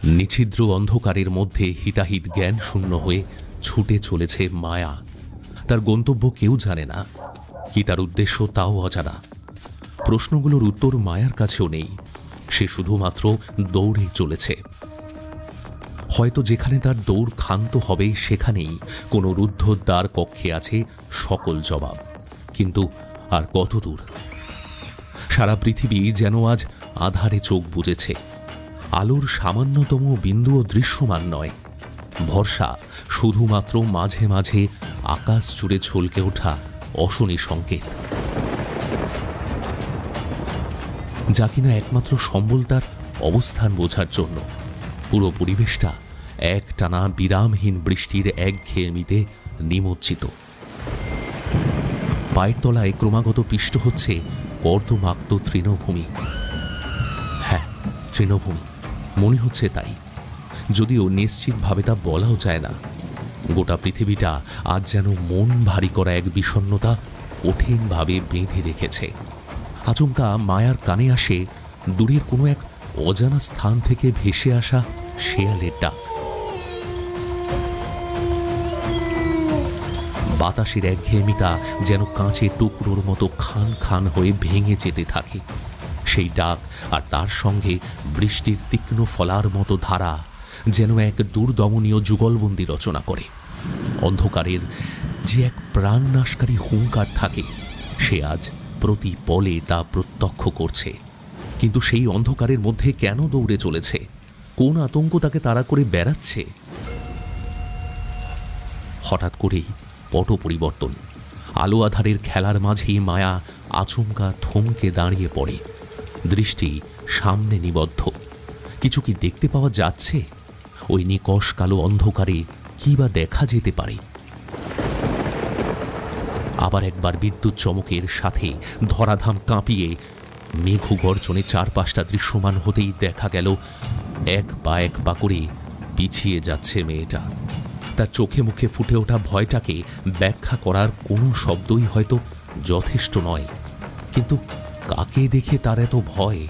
নিছিদ্র অন্ধকারের মধ্যে হিতাহিত জ্ঞান শূন্য হয়ে ছুটে চলেছে মায়া। তার গন্তব্য কেউ জানে না, কি তার উদ্দেশ্য তাও অজানা। প্রশ্নগুলোর উত্তর মায়ার কাছেও নেই। সে শুধুমাত্র দৌড়ে চলেছে। হয়তো যেখানে তার দৌড় ক্ষান্ত হবে সেখানেই কোনো রুদ্ধদ্বার কক্ষে আছে সকল জবাব। কিন্তু আর কত দূর? সারা পৃথিবী যেন আজ আধারে চোখ বুজেছে। আলোর সামান্যতম বিন্দুও দৃশ্যমান নয়। ভরসা শুধুমাত্র মাঝে মাঝে আকাশ জুড়ে ঝলকে ওঠা অশনি সংকেত, যা কিনা একমাত্র সম্বল তার অবস্থান বোঝার জন্য। পুরো পরিবেশটা একটানা বিরামহীন বৃষ্টির একঘেয়েমিতে নিমজ্জিত। পায়ের তলায় ক্রমাগত পিষ্ট হচ্ছে কর্দমাক্ত তৃণভূমি। হ্যাঁ, তৃণভূমি মনে হচ্ছে তাই, যদিও নিশ্চিতভাবে তা বলাও যায় না। গোটা পৃথিবীটা আজ যেন মন ভারী করা এক বিষণ্ণতা কঠিনভাবে বেঁধে রেখেছে। আচমকা মায়ার কানে আসে দূরের কোনো এক অজানা স্থান থেকে ভেসে আসা শেয়ালের ডাক। বাতাসের একঘেয়েমিতা যেন কাঁচের টুকরোর মতো খান খান হয়ে ভেঙে যেতে থাকে। সেই ডাক আর তার সঙ্গে বৃষ্টির তীক্ষ্ণ ফলার মতো ধারা যেন এক দুর্দমনীয় যুগলবন্দি রচনা করে। অন্ধকারের যে এক প্রাণনাশকারী হুঙ্কার থাকে, সে আজ প্রতি পলে তা প্রত্যক্ষ করছে। কিন্তু সেই অন্ধকারের মধ্যে কেন দৌড়ে চলেছে? কোন আতঙ্ক তাকে তাড়া করে বেড়াচ্ছে? হঠাৎ করেই পট পরিবর্তন। আলো আধারের খেলার মাঝেই মায়া আচমকা থমকে দাঁড়িয়ে পড়ে। দৃষ্টি সামনে নিবদ্ধ। কিছু কি দেখতে পাওয়া যাচ্ছে? ওই নিকষ কালো অন্ধকারে কি বা দেখা যেতে পারে? আবার একবার বিদ্যুৎ চমকের সাথে ধরাধাম কাঁপিয়ে মেঘু গর্জনে চারপাশটা দৃশ্যমান হতেই দেখা গেল এক পা করে পিছিয়ে যাচ্ছে মেয়েটা। তার চোখে মুখে ফুটে ওঠা ভয়টাকে ব্যাখ্যা করার কোনো শব্দই হয়তো যথেষ্ট নয়। কিন্তু কাকে দেখে তার এত ভয়?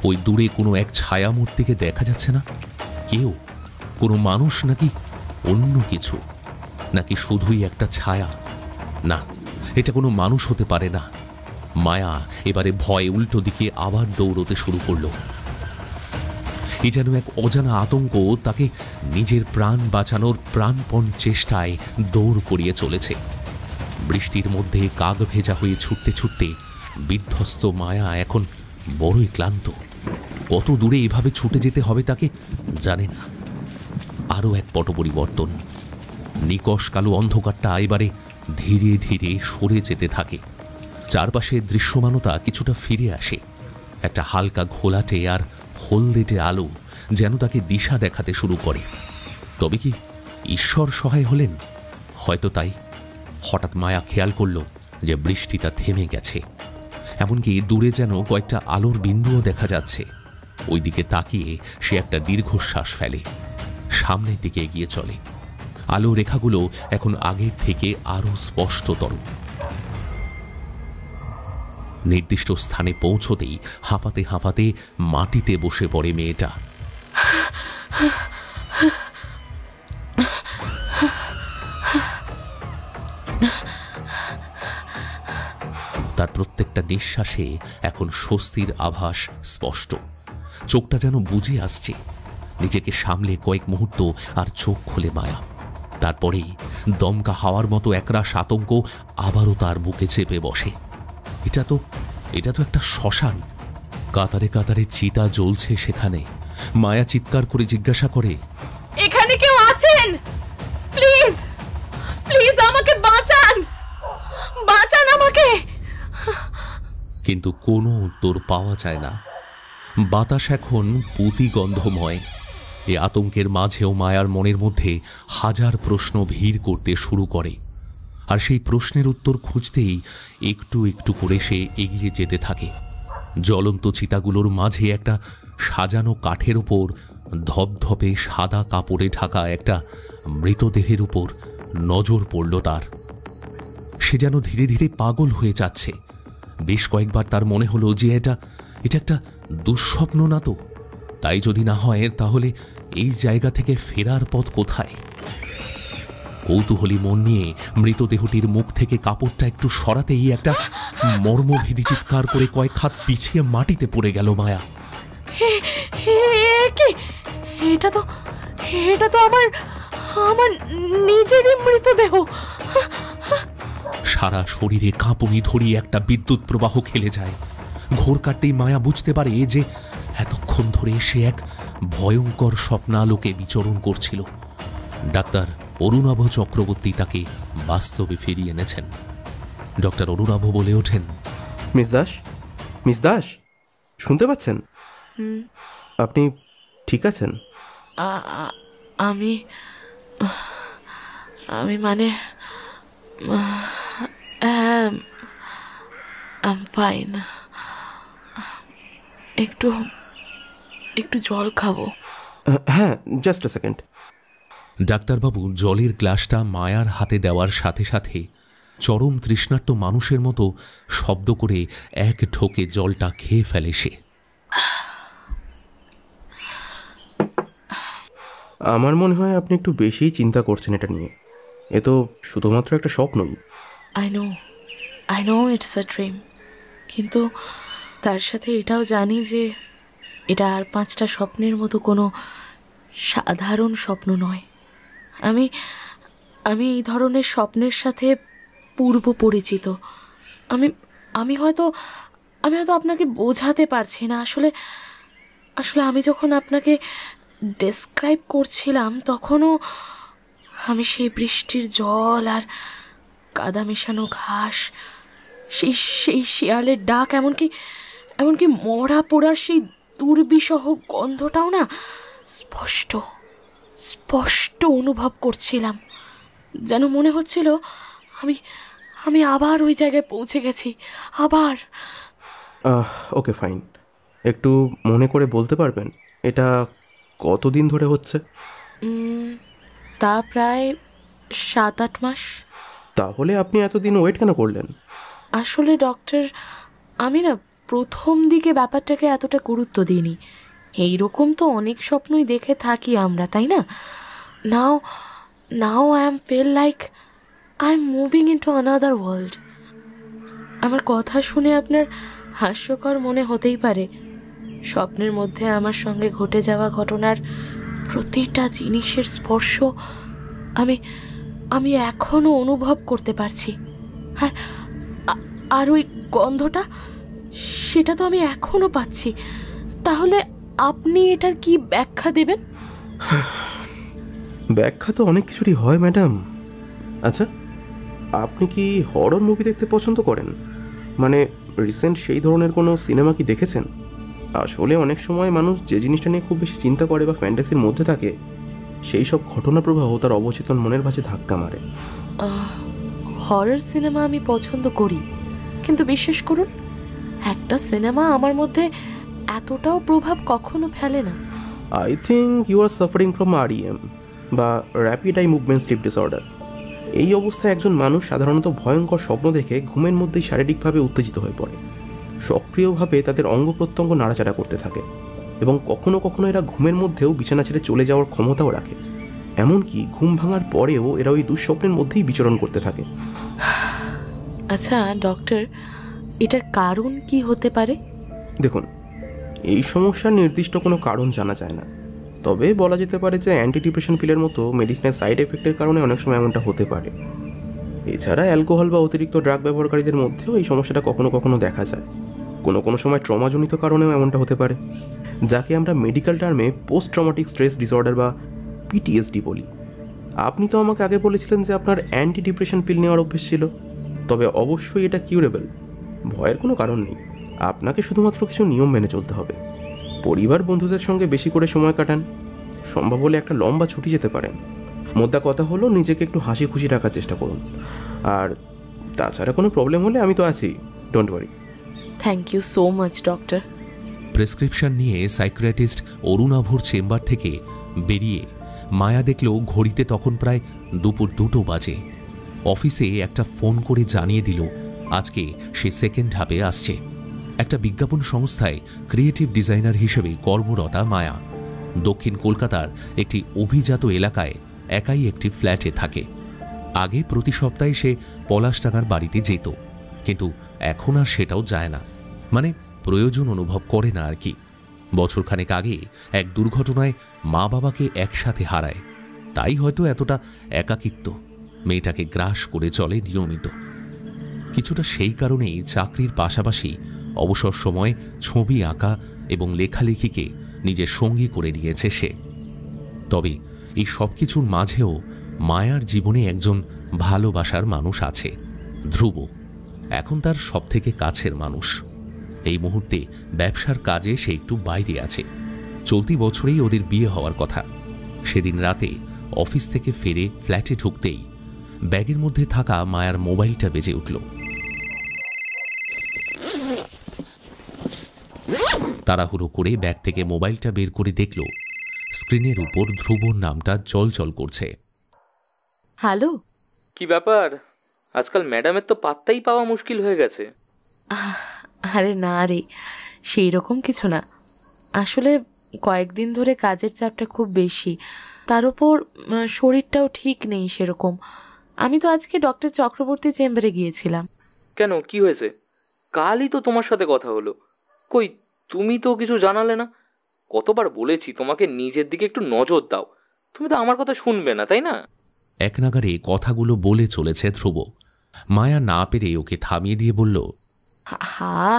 ওই দূরে কোনো এক ছায়ামূর্তিকে দেখা যাচ্ছে না? কেউ? কোনো মানুষ নাকি অন্য কিছু? নাকি শুধুই একটা ছায়া? না, এটা কোনো মানুষ হতে পারে না। মায়া এবারে ভয়ে উল্টো দিকে আবার দৌড়তে শুরু করল। এ যেন এক অজানা আতঙ্ক তাকে নিজের প্রাণ বাঁচানোর প্রাণপণ চেষ্টায় দৌড় করিয়ে চলেছে। বৃষ্টির মধ্যে কাক ভেজা হয়ে ছুটতে ছুটতে বিধ্বস্ত মায়া এখন বড়ই ক্লান্ত। কত দূরে এভাবে ছুটে যেতে হবে তাকে জানে না। আরও এক পট পরিবর্তন। নিকষ কালো অন্ধকারটা এবারে ধীরে ধীরে সরে যেতে থাকে। চারপাশের দৃশ্যমানতা কিছুটা ফিরে আসে। একটা হালকা ঘোলাটে আর হলদেটে আলো যেন তাকে দিশা দেখাতে শুরু করে। তবে কি ঈশ্বর সহায় হলেন? হয়তো তাই। হঠাৎ মায়া খেয়াল করল যে বৃষ্টিটা থেমে গেছে। এমনকি দূরে যেন কয়েকটা আলোর বিন্দুও দেখা যাচ্ছে। ওই দিকে তাকিয়ে সে একটা দীর্ঘশ্বাস ফেলে। সামনের দিকে এগিয়ে চলে। আলো রেখাগুলো এখন আগের থেকে আরো স্পষ্টতর। নির্দিষ্ট স্থানে পৌঁছতেই হাঁপাতে হাঁপাতে মাটিতে বসে পড়ে মেয়েটা। তার প্রত্যেকটা নিঃশ্বাসে এখন স্বস্তির আভাস স্পষ্ট। চোখটা যেন বুজে আসছে। নিজেকে সামলে কয়েক মুহূর্ত আর চোখ খুলে মায়া। তারপরেই দমকা হাওয়ার মতো একরাশ আতঙ্ক আবারও তার বুকে চেপে বসে। এটা তো একটা শ্মশান। কাতারে কাতারে চিতা জ্বলছে সেখানে। মায়া চিৎকার করে জিজ্ঞাসা করে, এখানে কেউ আছেন? প্লিজ প্লিজ আমাকে বাঁচান, বাঁচান আমাকে। কিন্তু কোনো উত্তর পাওয়া যায় না। বাতাস এখন পুতিগন্ধময়। এ আতঙ্কের মাঝেও মায়ার মনের মধ্যে হাজার প্রশ্ন ভিড় করতে শুরু করে। আর সেই প্রশ্নের উত্তর খুঁজতেই একটু একটু করে সে এগিয়ে যেতে থাকে। জ্বলন্ত চিতাগুলোর মাঝে একটা সাজানো কাঠের উপর ধপধপে সাদা কাপড়ে ঢাকা একটা মৃতদেহের উপর নজর পড়ল তার। সে যেন ধীরে ধীরে পাগল হয়ে যাচ্ছে। বেশ কয়েকবার তার মনে হলো যে এটা একটা দুঃস্বপ্ন না তো। তাই যদি না হয় তাহলে এই জায়গা থেকে ফেরার পথ কোথায়? কৌতূহলী মন নিয়ে মৃতদেহটির মুখ থেকে কাপড়টা একটু সরাতেই একটা মর্মভেদী চিৎকার করে কয়েক হাত পিছিয়ে মাটিতে পড়ে গেল মায়া। এটা তো আমার নিজেরই মৃতদেহ। সারা শরীরে কাঁপুনি ধরিয়ে একটা বিদ্যুৎ প্রবাহ খেলে যায়। ঘোর কাটতেই মায়া বুঝতে পারে যে এতক্ষণ ধরে সে এক ভয়ঙ্কর স্বপ্নালোকে বিচরণ করছিল। ডাক্তার অরুণাভ চক্রবর্তী তাকে বাস্তবে ফিরিয়ে এনেছেন। ডক্টর অরুণাভ বলে ওঠেন, মিস দাস, শুনতে পাচ্ছেন? আপনি ঠিক আছেন? আমি মানে ফাইন। একটু জল খাবো। হ্যাঁ, জাস্ট আ সেকেন্ড। ডাক্তারবাবু জলের গ্লাসটা মায়ার হাতে দেওয়ার সাথে সাথে চরম তৃষ্ণার্ত মানুষের মতো শব্দ করে এক ঢোকে জলটা খেয়ে ফেলে সে। আমার মনে হয় আপনি একটু বেশিই চিন্তা করছেন এটা নিয়ে। এ তো শুধুমাত্র একটা স্বপ্নই। I know it's a dream, কিন্তু তার সাথে এটাও জানি যে এটা আর 5টা স্বপ্নের মতো কোনো সাধারণ স্বপ্ন নয়। আমি এই ধরনের স্বপ্নের সাথে পূর্ব পরিচিত। আমি হয়তো আপনাকে বোঝাতে পারছি না। আসলে আমি যখন আপনাকে ডেসক্রাইব করছিলাম তখনও আমি সেই বৃষ্টির জল আর কাদা মেশানো ঘাস, সেই শিয়ালের ডাক, এমনকি মরা পোড়ার সেই দুর্বিষহ গন্ধটাও না স্পষ্ট অনুভব করছিলাম। যেন মনে হচ্ছিল আমি আবার ওই জায়গায় পৌঁছে গেছি। আবার। ওকে, ফাইন। একটু মনে করে বলতে পারবেন এটা কতদিন ধরে হচ্ছে? তা প্রায় 7-8 মাস। তাহলে আপনি এতদিন ওয়েট কেন করলেন? আসলে ডক্টর, আমি না প্রথম দিকে ব্যাপারটাকে এতটা গুরুত্ব দিইনি। এইরকম তো অনেক স্বপ্নই দেখে থাকি আমরা, তাই না? Now I am feel like I am moving into another world. আমার কথা শুনে আপনার হাস্যকর মনে হতেই পারে। স্বপ্নের মধ্যে আমার সঙ্গে ঘটে যাওয়া ঘটনার প্রতিটা জিনিসের স্পর্শ আমি এখনো অনুভব করতে পারছি। আর ওই গন্ধটা, সেটা তো আমি এখনো পাচ্ছি। তাহলে আপনি এটার কি ব্যাখ্যা দেবেন? ব্যাখ্যা তো অনেক কিছুরই হয় ম্যাডাম। আচ্ছা, আপনি কি হরর মুভি দেখতে পছন্দ করেন? মানে রিসেন্ট সেই ধরনের কোনো সিনেমা কি দেখেছেন? আসলে অনেক সময় মানুষ যে জিনিসটা নিয়ে খুব বেশি চিন্তা করে বা ফ্যান্টাসির মধ্যে থাকে, সেই সব ঘটনা প্রবাহ তার অবচেতন মনের মাঝে ধাক্কা মারে। হরর সিনেমা আমি পছন্দ করি, কিন্তু বিশ্বাস করুন, একটা সিনেমা আমার মধ্যে এতটাও প্রভাব কখনো ফেলে না। I think you are suffering from REM বা rapid eye movement sleep disorder. এই অবস্থায় একজন মানুষ সাধারণত ভয়ঙ্কর স্বপ্ন দেখে ঘুমের মধ্যেই শারীরিকভাবে উত্তেজিত হয়ে পড়ে, সক্রিয়ভাবে তাদের অঙ্গ প্রত্যঙ্গ নাড়াচাড়া করতে থাকে এবং কখনো কখনো এরা ঘুমের মধ্যেও বিছানা ছেড়ে চলে যাওয়ার ক্ষমতাও রাখে। এমনকি ঘুম ভাঙার পরেও এরা ওই দুঃস্বপ্নের মধ্যেই বিচরণ করতে থাকে। আচ্ছা ডক্টর, এটার কারণ কি হতে পারে? দেখুন, এই সমস্যার নির্দিষ্ট কোনো কারণ জানা যায় না, তবে বলা যেতে পারে যে অ্যান্টি ডিপ্রেশন পিলের মতো মেডিসিনের সাইড এফেক্টের কারণে অনেক সময় এমনটা হতে পারে। এছাড়া অ্যালকোহল বা অতিরিক্ত ড্রাগ ব্যবহারকারীদের মধ্যেও এই সমস্যাটা কখনো কখনো দেখা যায়। কোনো সময় ট্রমাজনিত কারণেও এমনটা হতে পারে, যাকে আমরা মেডিকেল টার্মে পোস্ট ট্রমাটিক স্ট্রেস ডিসঅর্ডার বা PTSD বলি। আপনি তো আমাকে আগে বলেছিলেন যে আপনার অ্যান্টি ডিপ্রেশন পিল নেওয়ার অভ্যেস ছিল, তবে অবশ্যই এটা কিউরেবল। ভয়ের কোনো কারণ নেই, আপনাকে শুধুমাত্র কিছু নিয়ম মেনে চলতে হবে। পরিবার বন্ধুদের সঙ্গে বেশি করে সময় কাটান, সম্ভব হলে একটা লম্বা ছুটি যেতে পারেন। মোদ্দা কথা হলো নিজেকে একটু হাসি খুশি রাখার চেষ্টা করুন। আর তাছাড়া কোনো প্রবলেম হলে আমি তো আছি, don't worry. Thank you so much doctor. Prescription নিয়ে সাইকিয়াট্রিস্ট অরুণাভর চেম্বার থেকে বেরিয়ে মায়া দেখল ঘড়িতে তখন প্রায় দুপুর 2টো বাজে। অফিসে একটা ফোন করে জানিয়ে দিল আজকে সে সেকেন্ড ধাপে আসছে। একটা বিজ্ঞাপন সংস্থায় ক্রিয়েটিভ ডিজাইনার হিসেবে কর্মরতা মায়া দক্ষিণ কলকাতার একটি অভিজাত এলাকায় একাই একটি ফ্ল্যাটে থাকে। আগে প্রতি সপ্তাহে সে পলাশডাঙ্গার বাড়িতে যেত, কিন্তু এখন আর সেটাও যায় না, মানে প্রয়োজন অনুভব করে না আর কি। বছরখানেক আগে এক দুর্ঘটনায় মা বাবাকে একসাথে হারায়, তাই হয়তো এতটা একাকিত্ব মেয়েটাকে গ্রাস করে চলে নিয়মিত। কিছুটা সেই কারণেই চাকরির পাশাপাশি অবসর সময় ছবি আঁকা এবং লেখালেখিকে নিজের সঙ্গী করে নিয়েছে সে। তবে এই সব কিছুর মাঝেও মায়ার জীবনে একজন ভালোবাসার মানুষ আছে, ধ্রুব। এখন তার সবথেকে কাছের মানুষ। এই মুহূর্তে ব্যবসার কাজে সে একটু বাইরে আছে। চলতি বছরেই ওদের বিয়ে হওয়ার কথা। সেদিন রাতে অফিস থেকে ফিরে ফ্ল্যাটে ঢুকতেই ব্যাগের মধ্যে থাকা মায়ার মোবাইলটা বেজে উঠল। তাড়াহুড়ো করে ব্যাগ থেকে মোবাইলটা বের করে দেখল স্ক্রিনের উপর ধ্রুবর নামটা জলজল করছে। হ্যালো। কি ব্যাপার, আজকাল ম্যাডামের তো পাত্তাই পাওয়া মুশকিল হয়ে গেছে। আরে না রে, সেই রকম কিছু না। আসলে কয়েকদিন ধরে কাজের চাপটা খুব বেশি, তার উপর শরীরটাও ঠিক নেই সেরকম। আমি তো আজকে ডক্টর চক্রবর্তী চেম্বারে গিয়েছিলাম। কেন, কি হয়েছে? কালই তো তোমার সাথে কথা হলো, কই তুমি তো কিছু জানালে না। কতবার বলেছি তোমাকে নিজের দিকে একটু নজর দাও, তুমি তো আমার কথা শুনবে না, তাই না? এক নাগারে কথাগুলো বলে চলেছে ধ্রুব। মায়া না পেরে ওকে থামিয়ে দিয়ে বলল, হা,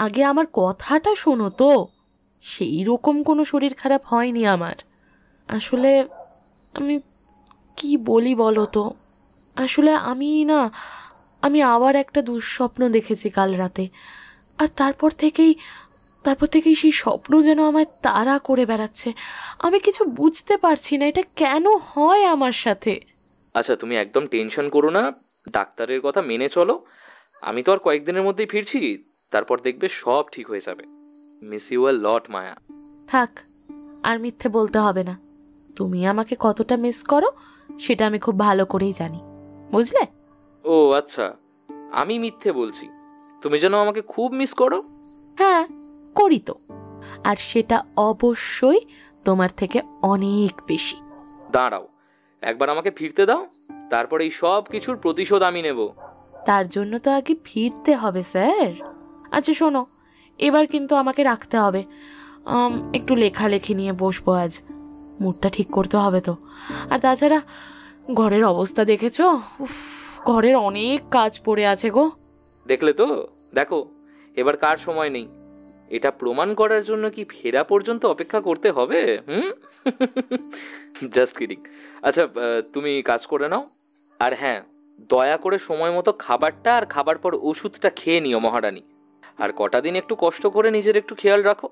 আগে আমার কথাটা শোনো তো। সেই রকম কোনো শরীর খারাপ হয়নি আমার। আসলে আমি কি বলি বলো তো, আসলে আমি আবার একটা দুঃস্বপ্ন দেখেছি কাল রাতে। আর তারপর থেকেই সেই স্বপ্ন যেন আমায় তাড়া করে বেড়াচ্ছে। আমি কিছু বুঝতে পারছি না এটা কেন হয় আমার সাথে। আচ্ছা, তুমি একদম টেনশন করো না, ডাক্তারের কথা মেনে চলো। আমি তো আর কয়েকদিনের মধ্যেই ফিরছি, তারপর দেখবে সব ঠিক হয়ে যাবে। মিস ইউ আ লট মায়া। থাক, আর মিথ্যে বলতে হবে না। তুমি আমাকে কতটা মিস করো সেটা আমি খুব ভালো করেই জানি, বুঝলে? ও আচ্ছা, আমি মিথ্যে বলছি? তুমি যেন আমাকে খুব মিস করো। হ্যাঁ, করি তো। আর সেটা অবশ্যই তোমার থেকে অনেক বেশি। দাঁড়াও, একবার আমাকে ফিরতে দাও, তারপর এই সব কিছুর প্রতিশোধ আমি নেব। তার জন্য তো আগে ফিরতে হবে স্যার। আচ্ছা শোনো, এবার কিন্তু আমাকে রাখতে হবে। একটু লেখালেখি নিয়ে বসবো আজ, মুডটা ঠিক করতে হবে তো। আর তাছাড়া ঘরের অবস্থা দেখেছো? উফ, ঘরের অনেক কাজ পড়ে আছে গো। দেখলে তো, দেখো এবার কার সময় নেই। এটা প্রমাণ করার জন্য কি ফেরা পর্যন্ত অপেক্ষা করতে হবে? Just kidding. আচ্ছা, তুমি কাজ করে নাও। আর হ্যাঁ, দয়া করে সময় মতো খাবারটা আর খাবার পর ওষুধটা খেয়ে নিও মহারানী। আর কটা দিন একটু কষ্ট করে নিজের একটু খেয়াল রাখো,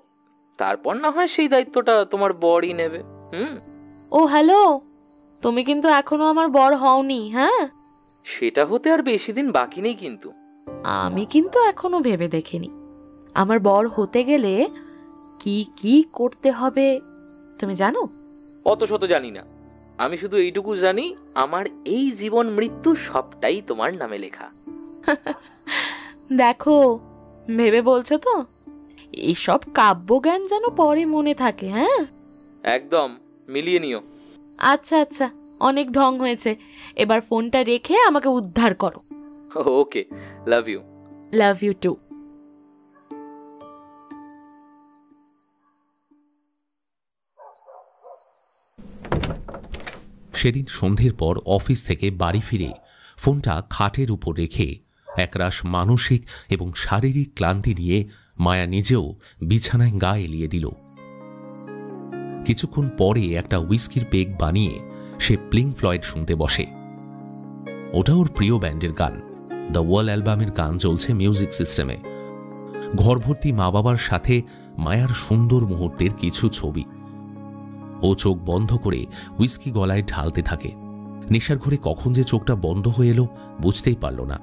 তারপর না হয় সেই দায়িত্বটা তোমার বরই নেবে। ও হ্যালো, তুমি কিন্তু এখনো আমার বর হওনি। হ্যাঁ, সেটা হতে আর বেশি দিন বাকি নেই কিন্তু। আমি কিন্তু এখনো ভেবে দেখিনি আমার বর হতে গেলে কি কি করতে হবে, তুমি জানো? অত শত জানি না, আমি শুধু এইটুকু জানি, আমার এই জীবন মৃত্যু সবটাই তোমার নামে লেখা। দেখো, ভেবে বলছো তো? এইসব কাব্যজ্ঞান যেন পরে মনে থাকে। হ্যাঁ, একদম মিলিয়ে নিও। আচ্ছা আচ্ছা, অনেক ঢং হয়েছে, এবার ফোনটা রেখে আমাকে উদ্ধার করো। Okay, love you. Love you too. সেদিন সন্ধ্যের পর অফিস থেকে বাড়ি ফিরে ফোনটা খাটের উপর রেখে একরাশ মানসিক এবং শারীরিক ক্লান্তি নিয়ে মায়া নিজেও বিছানায় গা এলিয়ে দিল। কিছুক্ষণ পরে একটা হুইস্কির পেগ বানিয়ে সে পিঙ্ক ফ্লয়েড শুনতে বসে। ওটা ওর প্রিয় ব্যান্ডের গান। দ্য ওয়াল অ্যালবামের গান চলছে মিউজিক সিস্টেমে। ঘরভর্তি মা বাবার সাথে মায়ার সুন্দর মুহূর্তের কিছু ছবি। ও চোখ বন্ধ করে হুইস্কি গলায় ঢালতে থাকে। নেশার ঘরে কখন যে চোখটা বন্ধ হয়ে এলো বুঝতেই পারল না।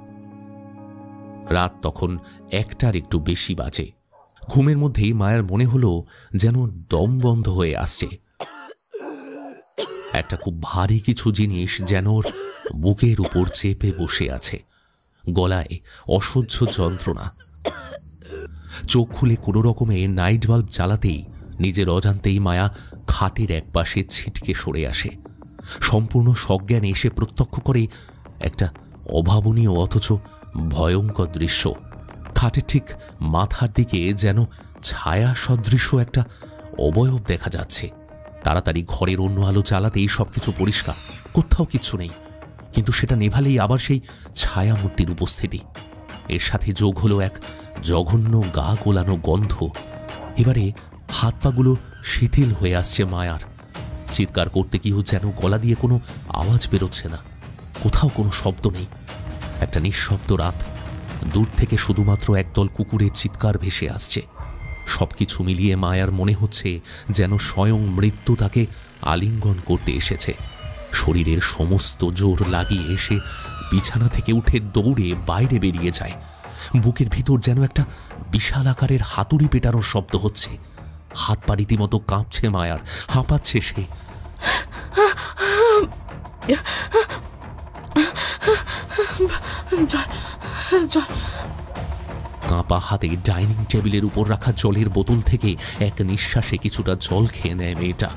রাত তখন 1টার একটু বেশি বাজে। ঘুমের মধ্যেই মায়ার মনে হলো যেন দম বন্ধ হয়ে আসছে। একটা খুব ভারী কিছু জিনিস যেন ওর বুকের উপর চেপে বসে আছে। গলায় অসহ্য যন্ত্রণা। চোখ খুলে কোনো রকমে নাইট বাল্ব জ্বালাতেই নিজের অজান্তেই মায়া খাটের একপাশে ছিটকে সরে আসে। সম্পূর্ণ সজ্ঞানে এসে প্রত্যক্ষ করে একটা অভাবনীয় অথচ ভয়ঙ্কর দৃশ্য। খাটের ঠিক মাথার দিকে যেন ছায়া সদৃশ্য একটা অবয়ব দেখা যাচ্ছে। তাড়াতাড়ি ঘরের অন্য আলো জ্বালাতেই সবকিছু পরিষ্কার, কোথাও কিচ্ছু নেই। কিন্তু সেটা নেভালেই আবার সেই ছায়ামূর্তির উপস্থিতি। এর সাথে যোগ হলো এক জঘন্য গা গোলানো গন্ধ। এবারে হাত পাগুলো শিথিল হয়ে আসছে মায়ার। চিৎকার করতে গিয়েও যেন গলা দিয়ে কোনো আওয়াজ বেরোচ্ছে না, কোথাও কোনো শব্দ নেই। একটা নিঃশব্দ রাত, দূর থেকে শুধুমাত্র একদল কুকুরের চিৎকার ভেসে আসছে। সবকিছু মিলিয়ে মায়ার মনে হচ্ছে যেন স্বয়ং মৃত্যু তাকে আলিঙ্গন করতে এসেছে। শরীরের সমস্ত জোর লাগিয়ে এসে বিছানা থেকে উঠে দৌড়ে বাইরে বেরিয়ে যায়। বুকের ভিতর যেন একটা বিশাল আকারের হাতুড়ি পেটানোর শব্দ হচ্ছে। হাত পা রীতিমতো কাঁপছে মায়ার, হাঁপাচ্ছে সে। কাঁপা হাতে ডাইনিং টেবিলের উপর রাখা জলের বোতল থেকে এক নিঃশ্বাসে কিছুটা জল খেয়ে নেয় মেয়েটা।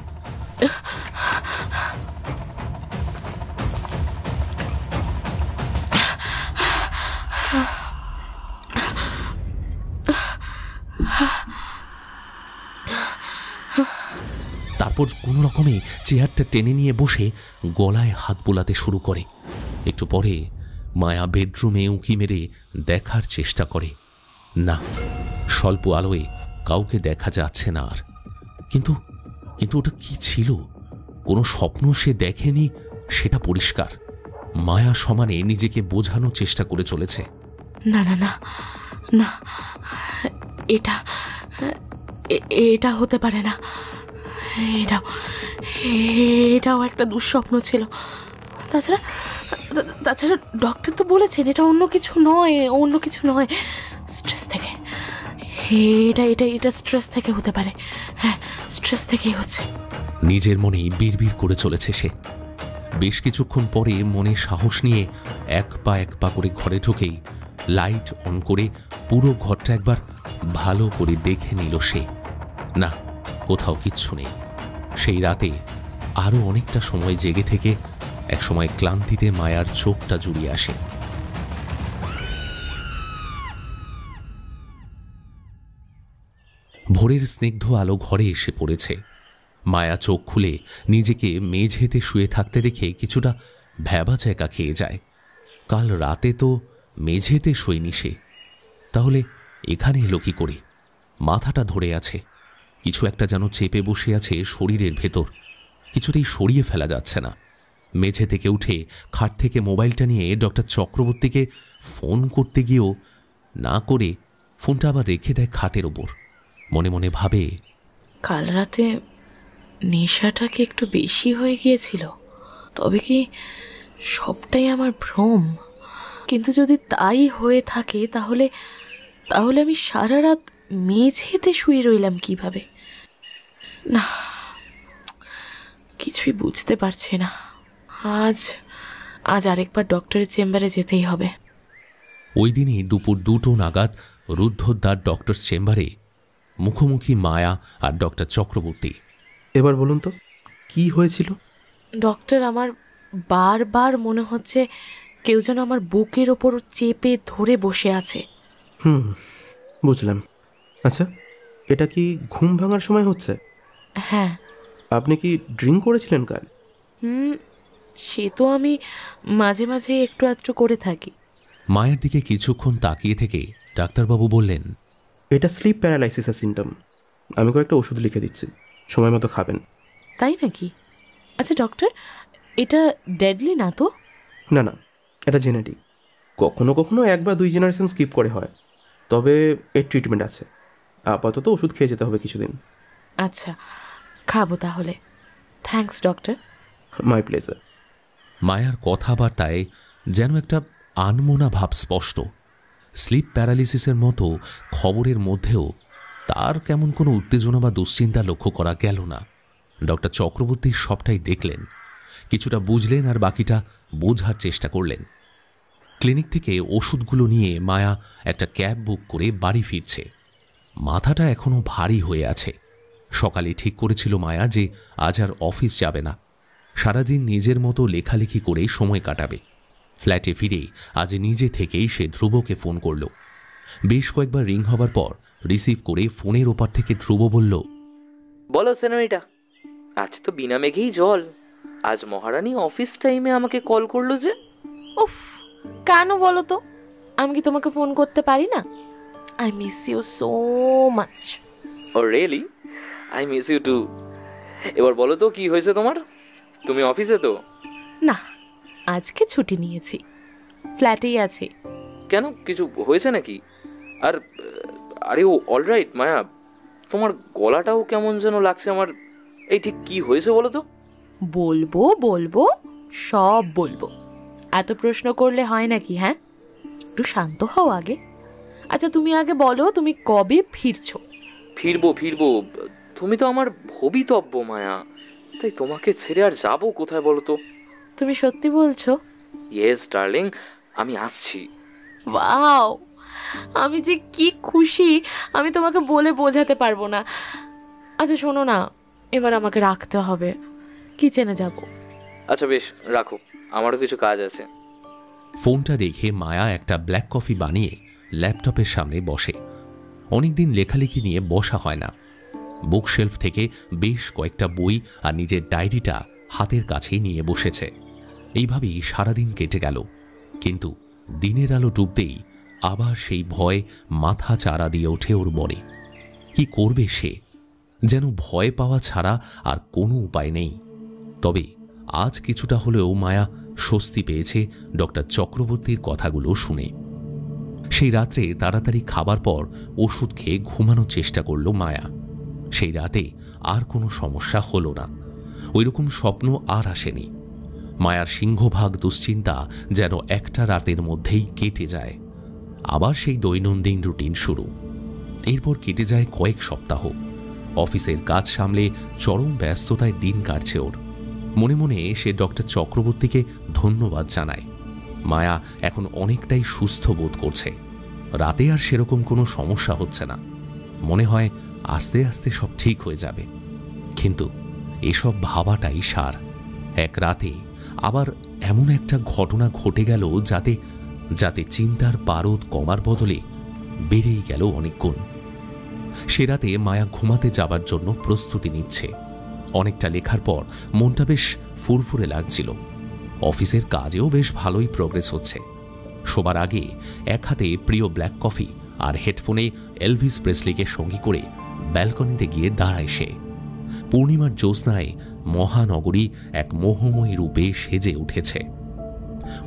তারপর কোনো রকমে চেয়ারটা টেনে নিয়ে বসে গলায় হাত বোলাতে শুরু করে। একটু পরে মায়া বেডরুমে উঁকি মেরে দেখার চেষ্টা করে। না, স্বল্প আলোয় কাউকে দেখা যাচ্ছে না আর। কিন্তু কিন্তু ওটা কি ছিল? কোনো স্বপ্ন সে দেখেনি, সেটা পরিষ্কার। মায়া সমানে নিজেকে বোঝানোর চেষ্টা করে চলেছে। না না না না, এটা এটা হতে পারে না। এটাও একটা দুঃস্বপ্ন ছিল। তাছাড়া ডক্টর তো বলেছেন এটা অন্য কিছু নয়, স্ট্রেস থেকে। এটা স্ট্রেস থেকে হতে পারে। হ্যাঁ, স্ট্রেস থেকেই হচ্ছে। নিজের মনেই বিড়বিড় করে চলেছে সে। বেশ কিছুক্ষণ পরে মনে সাহস নিয়ে এক পা করে ঘরে ঢুকেই লাইট অন করে পুরো ঘরটা একবার ভালো করে দেখে নিল সে। না, কোথাও কিচ্ছু নেই। সেই রাতে আরও অনেকটা সময় জেগে থেকে একসময় ক্লান্তিতে মায়ার চোখটা জুড়িয়ে আসে। ভোরের স্নিগ্ধ আলো ঘরে এসে পড়েছে। মায়া চোখ খুলে নিজেকে মেঝেতে শুয়ে থাকতে দেখে কিছুটা ভ্যাবাচ্যাকা খেয়ে যায়। কাল রাতে তো মেঝেতে শোয়নি সে, তাহলে এখানে এলো কি করে? মাথাটা ধরে আছে, কিছু একটা যেন চেপে বসে আছে শরীরের ভেতর, কিছুতেই সরিয়ে ফেলা যাচ্ছে না। মেঝে থেকে উঠে খাট থেকে মোবাইলটা নিয়ে ডক্টর চক্রবর্তীকে ফোন করতে গিয়েও না করে ফোনটা আবার রেখে দেয় খাটের ওপর। মনে মনে ভাবে, কাল রাতে নেশাটা কি একটু বেশি হয়ে গিয়েছিল? তবে কি সবটাই আমার ভ্রম? কিন্তু যদি তাই হয়ে থাকে তাহলে আমি সারা রাত মেঝেতে শুয়ে রইলাম কিভাবে? না, কিছুই বুঝতে পারছি না। আজ আরেকবার ডক্টরের চেম্বারে যেতেই হবে। ওই দিনই দুপুর 2টো নাগাদ রুদ্ধদ্বার ডক্টর চেম্বারে মুখোমুখি মায়া আর ডক্টর চক্রবর্তী। এবার বলুন তো কি হয়েছিল? ডক্টর, আমার বারবার মনে হচ্ছে কেউ যেন আমার বুকের ওপর চেপে ধরে বসে আছে। বুঝলাম। আচ্ছা, এটা কি ঘুম ভাঙার সময় হচ্ছে? হ্যাঁ। আপনি কি ড্রিঙ্ক করেছিলেন কাল? সে তো আমি মাঝে মাঝে একটু আধটু করে থাকি। মায়ের দিকে কিছুক্ষণ তাকিয়ে থেকে ডাক্তারবাবু বললেন, এটা স্লিপ প্যারালাইসিসের সিমটম। আমি কয়েকটা ওষুধ লিখে দিচ্ছি, সময় মতো খাবেন। তাই নাকি? আচ্ছা ডক্টর, এটা ডেডলি না তো? না না, এটা জেনেটিক। কখনো কখনো 1 বা 2 জেনারেশন স্কিপ করে হয়, তবে এর ট্রিটমেন্ট আছে। আপাতত ওষুধ খেয়ে যেতে হবে কিছুদিন। আচ্ছা, খাবো তাহলে। Thanks doctor. My pleasure. মায়ার কথাবার্তায় যেন একটা আনমনা ভাব স্পষ্ট। স্লিপ প্যারালিসিসের মতো খবরের মধ্যেও তার কেমন কোনো উত্তেজনা বা দুশ্চিন্তা লক্ষ্য করা গেল না। ডক্টর চক্রবর্তী সবটাই দেখলেন, কিছুটা বুঝলেন আর বাকিটা বোঝার চেষ্টা করলেন। ক্লিনিক থেকে ওষুধগুলো নিয়ে মায়া একটা ক্যাব বুক করে বাড়ি ফিরছে। মাথাটা এখনো ভারী হয়ে আছে। সকালে ঠিক করেছিল মায়া যে আজ আর অফিস যাবে না, সারাদিন নিজের মতো লেখালেখি করে সময় কাটাবে। ফ্ল্যাটে ফিরে আজ নিজে থেকেই সে ধ্রুবকে ফোন করল। বেশ কয়েকবার রিং হবার পর রিসিভ করে ফোনের ওপার থেকে ধ্রুব বলল, বলো সেনরিটা, আজ তো বিনা মেঘেই জল। আজ মহারানী অফিস টাইমে আমাকে কল করলো যে। উফ, কেন বলো তো? আমি কি তোমাকে ফোন করতে পারি না? I miss you so much. Oh really? I miss you too. এবার বলো তো কি হয়েছে তোমার? তুমি অফিসে তো? না, আজকে ছুটি নিয়েছি, ফ্ল্যাটেই আছি। কেন, কিছু হয়েছে নাকি? আর আরে ও অলরাইট মায়া, তোমার গলাটাও কেমন যেন লাগছে আমার। এই ঠিক কি হয়েছে বলো তো? বলবো বলবো, সব বলবো। এত প্রশ্ন করলে হয় নাকি? হ্যাঁ, একটু শান্ত হও আগে। আচ্ছা তুমি আগে বলো, তুমি কবে ফিরছো? ফিরবো, তুমি তো আমার ভবিতব্য মায়া, তাই তোমাকে ছেড়ে আর যাবো কোথায় বলো তো? তুমি সত্যি বলছো? ইয়েস ডার্লিং, আমি আসছি। ওয়াও, আমি যে কি খুশি, আমি তোমাকে বলে বোঝাতে পারবো না। আচ্ছা শোনো না, এবার আমাকে রাখতে হবে, কিচেনে যাব। আচ্ছা বেশ, রাখো, আমারও কিছু কাজ আছে। ফোনটা রেখে মায়া একটা ব্ল্যাক কফি বানিয়ে ল্যাপটপের সামনে বসে। অনেকদিন লেখালেখি নিয়ে বসা হয় না। বুকশেলফ থেকে বেশ কয়েকটা বই আর নিজের ডায়েরিটা হাতের কাছে নিয়ে বসেছে। এইভাবেই সারাদিন কেটে গেল। কিন্তু দিনের আলো ডুবতেই আবার সেই ভয় মাথা চারা দিয়ে ওঠে ওর মনে। কি করবে সে? যেন ভয় পাওয়া ছাড়া আর কোনো উপায় নেই। তবে আজ কিছুটা হলেও মায়া স্বস্তি পেয়েছে ডক্টর চক্রবর্তীর কথাগুলো শুনে। সেই রাত্রে তাড়াতাড়ি খাবার পর ওষুধ খেয়ে ঘুমানোর চেষ্টা করল মায়া। সেই রাতে আর কোনো সমস্যা হলো না। ওইরকম স্বপ্ন আর আসেনি। মায়ার সিংহভাগ দুশ্চিন্তা যেন একটা রাতের মধ্যেই কেটে যায়। আবার সেই দৈনন্দিন রুটিন শুরু। এরপর কেটে যায় কয়েক সপ্তাহ। অফিসের কাজ সামলে চরম ব্যস্ততায় দিন কাটছে ওর। মনে মনে সে ডক্টর চক্রবর্তীকে ধন্যবাদ জানায়। মায়া এখন অনেকটাই সুস্থ বোধ করছে। রাতে আর সেরকম কোনো সমস্যা হচ্ছে না। মনে হয় আস্তে আস্তে সব ঠিক হয়ে যাবে। কিন্তু এসব ভাবাটাই সার। এক রাতে আবার এমন একটা ঘটনা ঘটে গেল যাতে যাতে চিন্তার পারদ কমার বদলে বেড়েই গেল অনেক গুণ। সে রাতে মায়া ঘুমাতে যাবার জন্য প্রস্তুতি নিচ্ছে। অনেকটা লেখার পর মনটা বেশ ফুরফুরে লাগছিল। অফিসের কাজেও বেশ ভালোই প্রোগ্রেস হচ্ছে। শোবার আগে এক হাতে প্রিয় ব্ল্যাক কফি আর হেডফোনে এলভিস প্রেসলিকে সঙ্গী করে ব্যালকনিতে গিয়ে দাঁড়ায় সে। পূর্ণিমার জ্যোৎস্নায় মহানগরী এক মোহময়ী রূপে সেজে উঠেছে।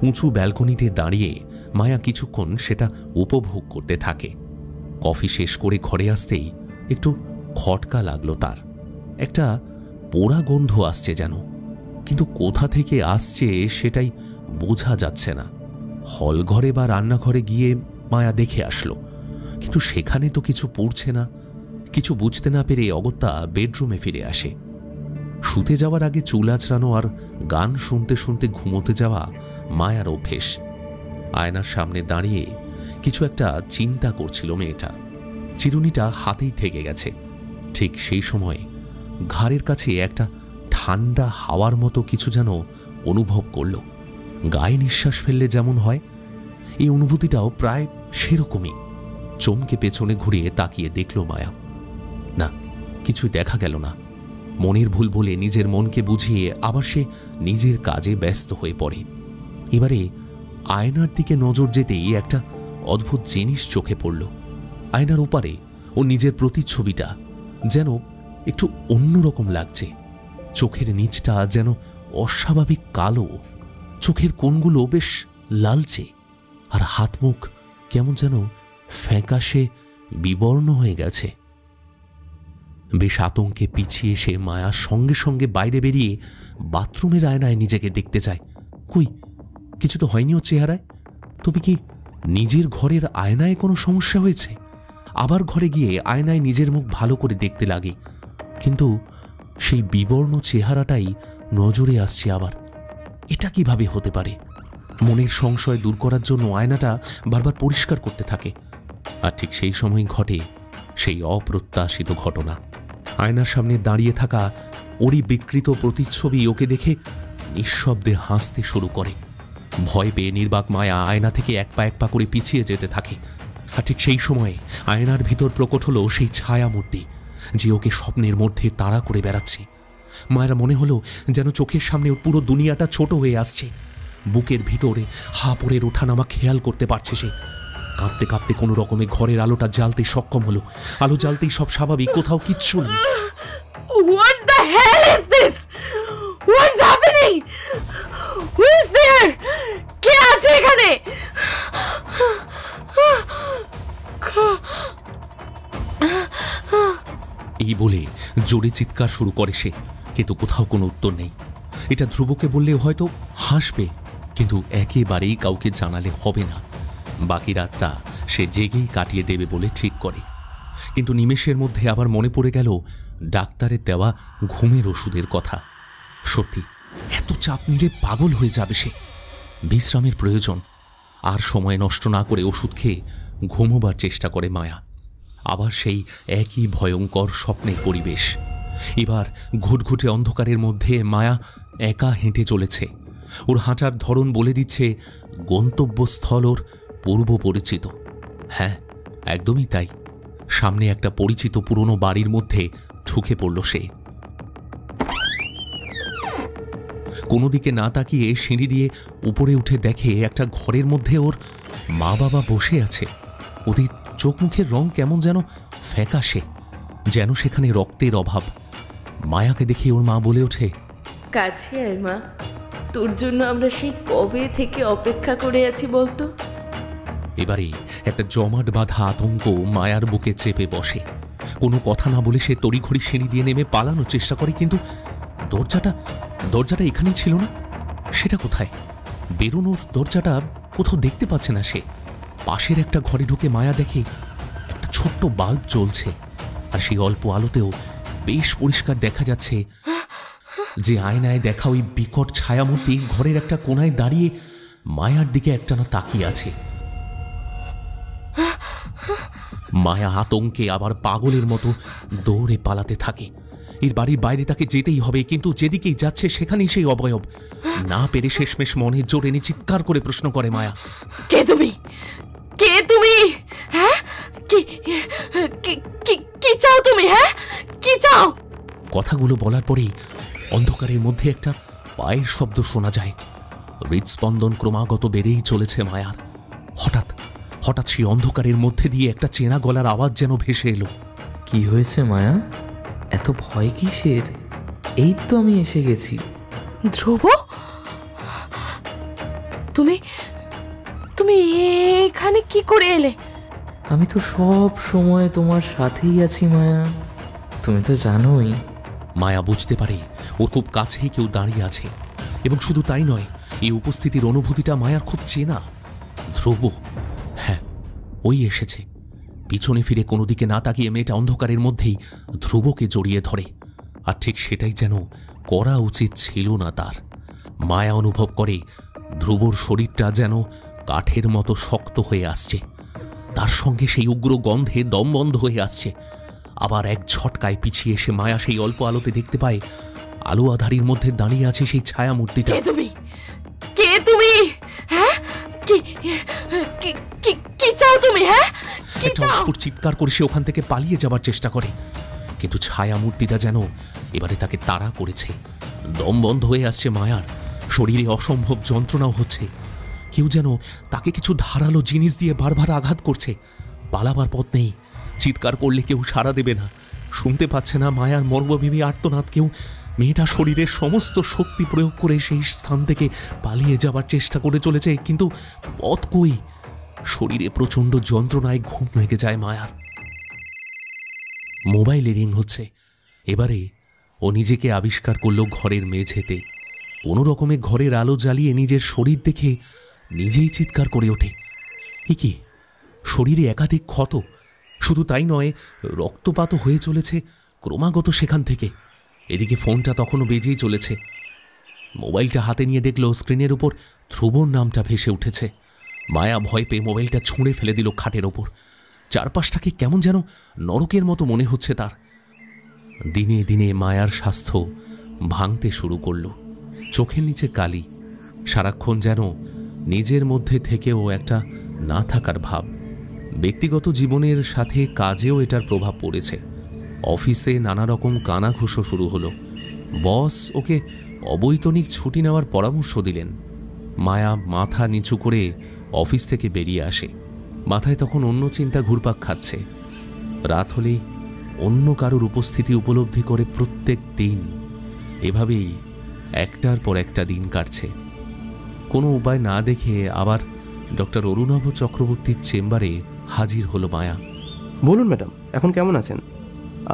উঁচু ব্যালকনিতে দাঁড়িয়ে মায়া কিছুক্ষণ সেটা উপভোগ করতে থাকে। কফি শেষ করে ঘরে আসতেই একটু খটকা লাগলো তার। একটা পোড়া গন্ধ আসছে যেন, কিন্তু কোথা থেকে আসছে সেটাই বোঝা যাচ্ছে না। হলঘরে বা রান্নাঘরে গিয়ে মায়া দেখে আসলো, কিন্তু সেখানে তো কিছু পড়ছে না। কিছু বুঝতে না পেরে অগত্যা বেডরুমে ফিরে আসে। শুতে যাওয়ার আগে চুল আঁচড়ানো আর গান শুনতে শুনতে ঘুমোতে যাওয়া মায়ার অভ্যেস। আয়নার সামনে দাঁড়িয়ে কিছু একটা চিন্তা করছিল মেয়েটা। চিরুনিটা হাতেই থেকে গেছে। ঠিক সেই সময়ে ঘাড়ের কাছে একটা ঠান্ডা হাওয়ার মতো কিছু যেন অনুভব করল। গায়ে নিঃশ্বাস ফেললে যেমন হয়, এই অনুভূতিটাও প্রায় সেরকমই। চমকে পেছনে ঘুরিয়ে তাকিয়ে দেখল মায়া। না, কিছুই দেখা গেল না। মনের ভুল বলে নিজের মনকে বুঝিয়ে আবার সে নিজের কাজে ব্যস্ত হয়ে পড়ে। এবারে আয়নার দিকে নজর যেতেই একটা অদ্ভুত জিনিস চোখে পড়ল। আয়নার ওপারে ও নিজের প্রতিচ্ছবিটা যেন একটু অন্যরকম লাগছে। চোখের নিচটা যেন অস্বাভাবিক কালো, চোখের কোণগুলো বেশ লালচে, আর হাত মুখ কেমন যেন ফ্যাকাশে বিবর্ণ হয়ে গেছে। বেশ আতঙ্কে পিছিয়ে সে মায়া সঙ্গে সঙ্গে বাইরে বেরিয়ে বাথরুমের আয়নায় নিজেকে দেখতে চায়। কই, কিছু তো হয়নি ওর চেহারায়। তবে কি নিজের ঘরের আয়নায় কোনো সমস্যা হয়েছে? আবার ঘরে গিয়ে আয়নায় নিজের মুখ ভালো করে দেখতে লাগে, কিন্তু সেই বিবর্ণ চেহারাটাই নজরে আসছে আবার। এটা কিভাবে হতে পারে? মনের সংশয় দূর করার জন্য আয়নাটা বারবার পরিষ্কার করতে থাকে। আর ঠিক সেই সময় ঘটে সেই অপ্রত্যাশিত ঘটনা। আয়নার সামনে দাঁড়িয়ে থাকা ওরই বিকৃত প্রতিচ্ছবি ওকে দেখে নিঃশব্দে হাসতে শুরু করে। ভয় পেয়ে নির্বাক মায়া আয়না থেকে এক পা করে পিছিয়ে যেতে থাকে। আর ঠিক সেই সময়ে আয়নার ভিতর প্রকট হলো সেই ছায়ামূর্তি, যে ওকে স্বপ্নের মধ্যে তাড়া করে বেড়াচ্ছে। মায়ের মনে হলো যেন চোখের সামনে ওর পুরো দুনিয়াটা ছোট হয়ে আসছে। বুকের ভিতরে হাঁপুড়ের ওঠানামা খেয়াল করতে পারছে সে। কাঁপতে কাঁপতে কোনো রকমে ঘরের আলোটা জ্বালতে সক্ষম হলো। আলো জ্বালতেই সব স্বাভাবিক, কোথাও কিচ্ছু নেই। What the hell is this? What's happening? Who is there? কে আছে এখানে? এই বলে জোরে চিৎকার শুরু করে সে, কিন্তু কোথাও কোনো উত্তর নেই। এটা ধ্রুবকে বললেও হয়তো হাসবে, কিন্তু একেবারেই কাউকে জানালে হবে না। বাকি রাতটা সে জেগেই কাটিয়ে দেবে বলে ঠিক করে। কিন্তু নিমেষের মধ্যে আবার মনে পড়ে গেল ডাক্তারের দেওয়া ঘুমের ওষুধের কথা। সত্যি এত চাপ নিলে পাগল হয়ে যাবে সে। বিশ্রামের প্রয়োজন। আর সময় নষ্ট না করে ওষুধ খেয়ে ঘুমোবার চেষ্টা করে মায়া। আবার সেই একই ভয়ঙ্কর স্বপ্নের পরিবেশ। এবার ঘুটঘুটে অন্ধকারের মধ্যে মায়া একা হেঁটে চলেছে। ওর হাঁটার ধরন বলে দিচ্ছে গন্তব্যস্থল ওর পূর্ব পরিচিত। হ্যাঁ, একদমই তাই। সামনে একটা পরিচিত পুরনো বাড়ির মধ্যে ঢুকে পড়ল সে। কোনো দিকে না তাকিয়ে সিঁড়ি দিয়ে উপরে উঠে দেখে একটা ঘরের মধ্যে ওর মা বাবা বসে আছে। ওদের চোখ মুখের রং কেমন যেন ফ্যাকাশে, যেন সেখানে রক্তের অভাব। মায়াকে দেখে ওর মা বলে ওঠে, কাছে আয় মা, তোর জন্য আমরা সেই কবে থেকে অপেক্ষা করে আছি বলতো। এবারে একটা জমাট বাঁধা আতঙ্ক মায়ার বুকে চেপে বসে। কোনো কথা না বলে সে তড়িঘড়ি সিঁড়ি দিয়ে নেমে পালানোর চেষ্টা করে, কিন্তু দরজাটা এখানেই ছিল না। সেটা কোথায়? বেরোনোর দরজাটা কোথাও দেখতে পাচ্ছে না সে। পাশের একটা ঘরে ঢুকে মায়া দেখে একটা ছোট্ট বাল্ব জ্বলছে, আর সেই অল্প আলোতেও বেশ পরিষ্কার দেখা যাচ্ছে যে আয়নায় দেখা ওই বিকট ছায়ামূর্তি ঘরের একটা কোণায় দাঁড়িয়ে মায়ার দিকে একটানা তাকিয়ে আছে। মায়া আতঙ্কে আবার পাগলের মতো দৌড়ে পালাতে থাকে। এর বাড়ির বাইরে তাকে যেতেই হবে, কিন্তু যেদিকেই যাচ্ছে সেখানেই সেই অবয়ব। না পেরে শেষমেশ মনে জোর এনে চিৎকার করে প্রশ্ন করে মায়া, কে তুমি? কে তুমি? হ্যাঁ, কি চাও তুমি? হ্যাঁ, কি চাও? কথাগুলো বলার পরেই অন্ধকারের মধ্যে একটা পায়ের শব্দ শোনা যায়। হৃদস্পন্দন ক্রমাগত বেড়েই চলেছে মায়ার। হঠাৎ সেই অন্ধকারের মধ্যে দিয়ে একটা চেনা গলার আওয়াজ যেন ভেসে এলো। কি হয়েছে মায়া? এত ভয় কিসের? এই তো আমি এসে গেছি। ধ্রুব, তুমি এখানে কি করে এলে? আমি তো সব সময় তোমার সাথেই আছি মায়া, তুমি তো জানোই। মায়া বুঝতে পারে ওর খুব কাছেই কেউ দাঁড়িয়ে আছে, এবং শুধু তাই নয়, এই উপস্থিতির অনুভূতিটা মায়ার খুব চেনা। ধ্রুব, হ্যাঁ, ওই এসেছে। পিছনে ফিরে কোনো দিকে না তাকিয়ে মেয়েটা অন্ধকারের মধ্যেই ধ্রুবকে জড়িয়ে ধরে। আর ঠিক সেটাই যেন করা উচিত ছিল না তার। মায়া অনুভব করে ধ্রুবর শরীরটা যেন কাঠের মতো শক্ত হয়ে আসছে। তার সঙ্গে সেই উগ্র গন্ধে দম বন্ধ হয়ে আসছে। আবার এক ঝটকায় পিছিয়ে এসে মায়া সেই অল্প আলোতে দেখতে পায় আলো আধারির মধ্যে দাঁড়িয়ে আছে সেই ছায়া মূর্তিটা। কে তুমি? হ্যাঁ, কি চাও তুমি? হ্যাঁ, কি একটা চাও? অস্ফুট চিৎকার করে সে ওখান থেকে পালিয়ে যাবার চেষ্টা করে, কিন্তু ছায়া মূর্তিটা যেন এবারে তাকে তাড়া করেছে। দম বন্ধ হয়ে আসছে মায়ার, শরীরে অসম্ভব যন্ত্রণাও হচ্ছে। কেউ যেন তাকে কিছু ধারালো জিনিস দিয়ে বারবার আঘাত করছে। পালাবার পথ নেই, চিৎকার করলে কেউ সাড়া দেবে না, শুনতে পাচ্ছে না মায়ার মর্মভেদী আর্তনাদ কেউ। মেয়েটা শরীরের সমস্ত শক্তি প্রয়োগ করে সেই স্থান থেকে পালিয়ে যাবার চেষ্টা করে চলেছে, কিন্তু পথ কই। শরীরে প্রচণ্ড যন্ত্রণায় ঘুম ভেঙে যায় মায়ার। মোবাইলে রিং হচ্ছে। এবারে ও নিজেকে আবিষ্কার করলো ঘরের মেঝেতে। কোনো রকমে ঘরের আলো জ্বালিয়ে নিজের শরীর দেখে নিজেই চিৎকার করে ওঠে। এ কি, শরীরে একাধিক ক্ষত, শুধু তাই নয়, রক্তপাতও হয়ে চলেছে ক্রমাগত সেখান থেকে। এদিকে ফোনটা তখনও বেজেই চলেছে। মোবাইলটা হাতে নিয়ে দেখলো স্ক্রিনের উপর ধ্রুবর নামটা ভেসে উঠেছে। মায়া ভয় পেয়ে মোবাইলটা ছুঁড়ে ফেলে দিল খাটের ওপর। চারপাশটাকে কেমন যেন নরকের মতো মনে হচ্ছে তার। দিনে দিনে মায়ার স্বাস্থ্য ভাঙতে শুরু করল। চোখের নিচে কালি, সারাক্ষণ যেন নিজের মধ্যে থেকেও একটা না থাকার ভাব। ব্যক্তিগত জীবনের সাথে কাজেও এটার প্রভাব পড়েছে। অফিসে নানা রকম কানাঘুষো শুরু হলো। বস ওকে অবৈতনিক ছুটি নেওয়ার পরামর্শ দিলেন। মায়া মাথা নিচু করে অফিস থেকে বেরিয়ে আসে। মাথায় তখন অন্য চিন্তা ঘুরপাক খাচ্ছে। রাত হলেই অন্য কারোর উপস্থিতি উপলব্ধি করে প্রত্যেক দিন এভাবেই একটার পর একটা দিন কাটছে। কোনো উপায় না দেখে আবার ডক্টর অরুণাভ চক্রবর্তীর চেম্বারে হাজির হলো মায়া। বলুন ম্যাডাম, এখন কেমন আছেন?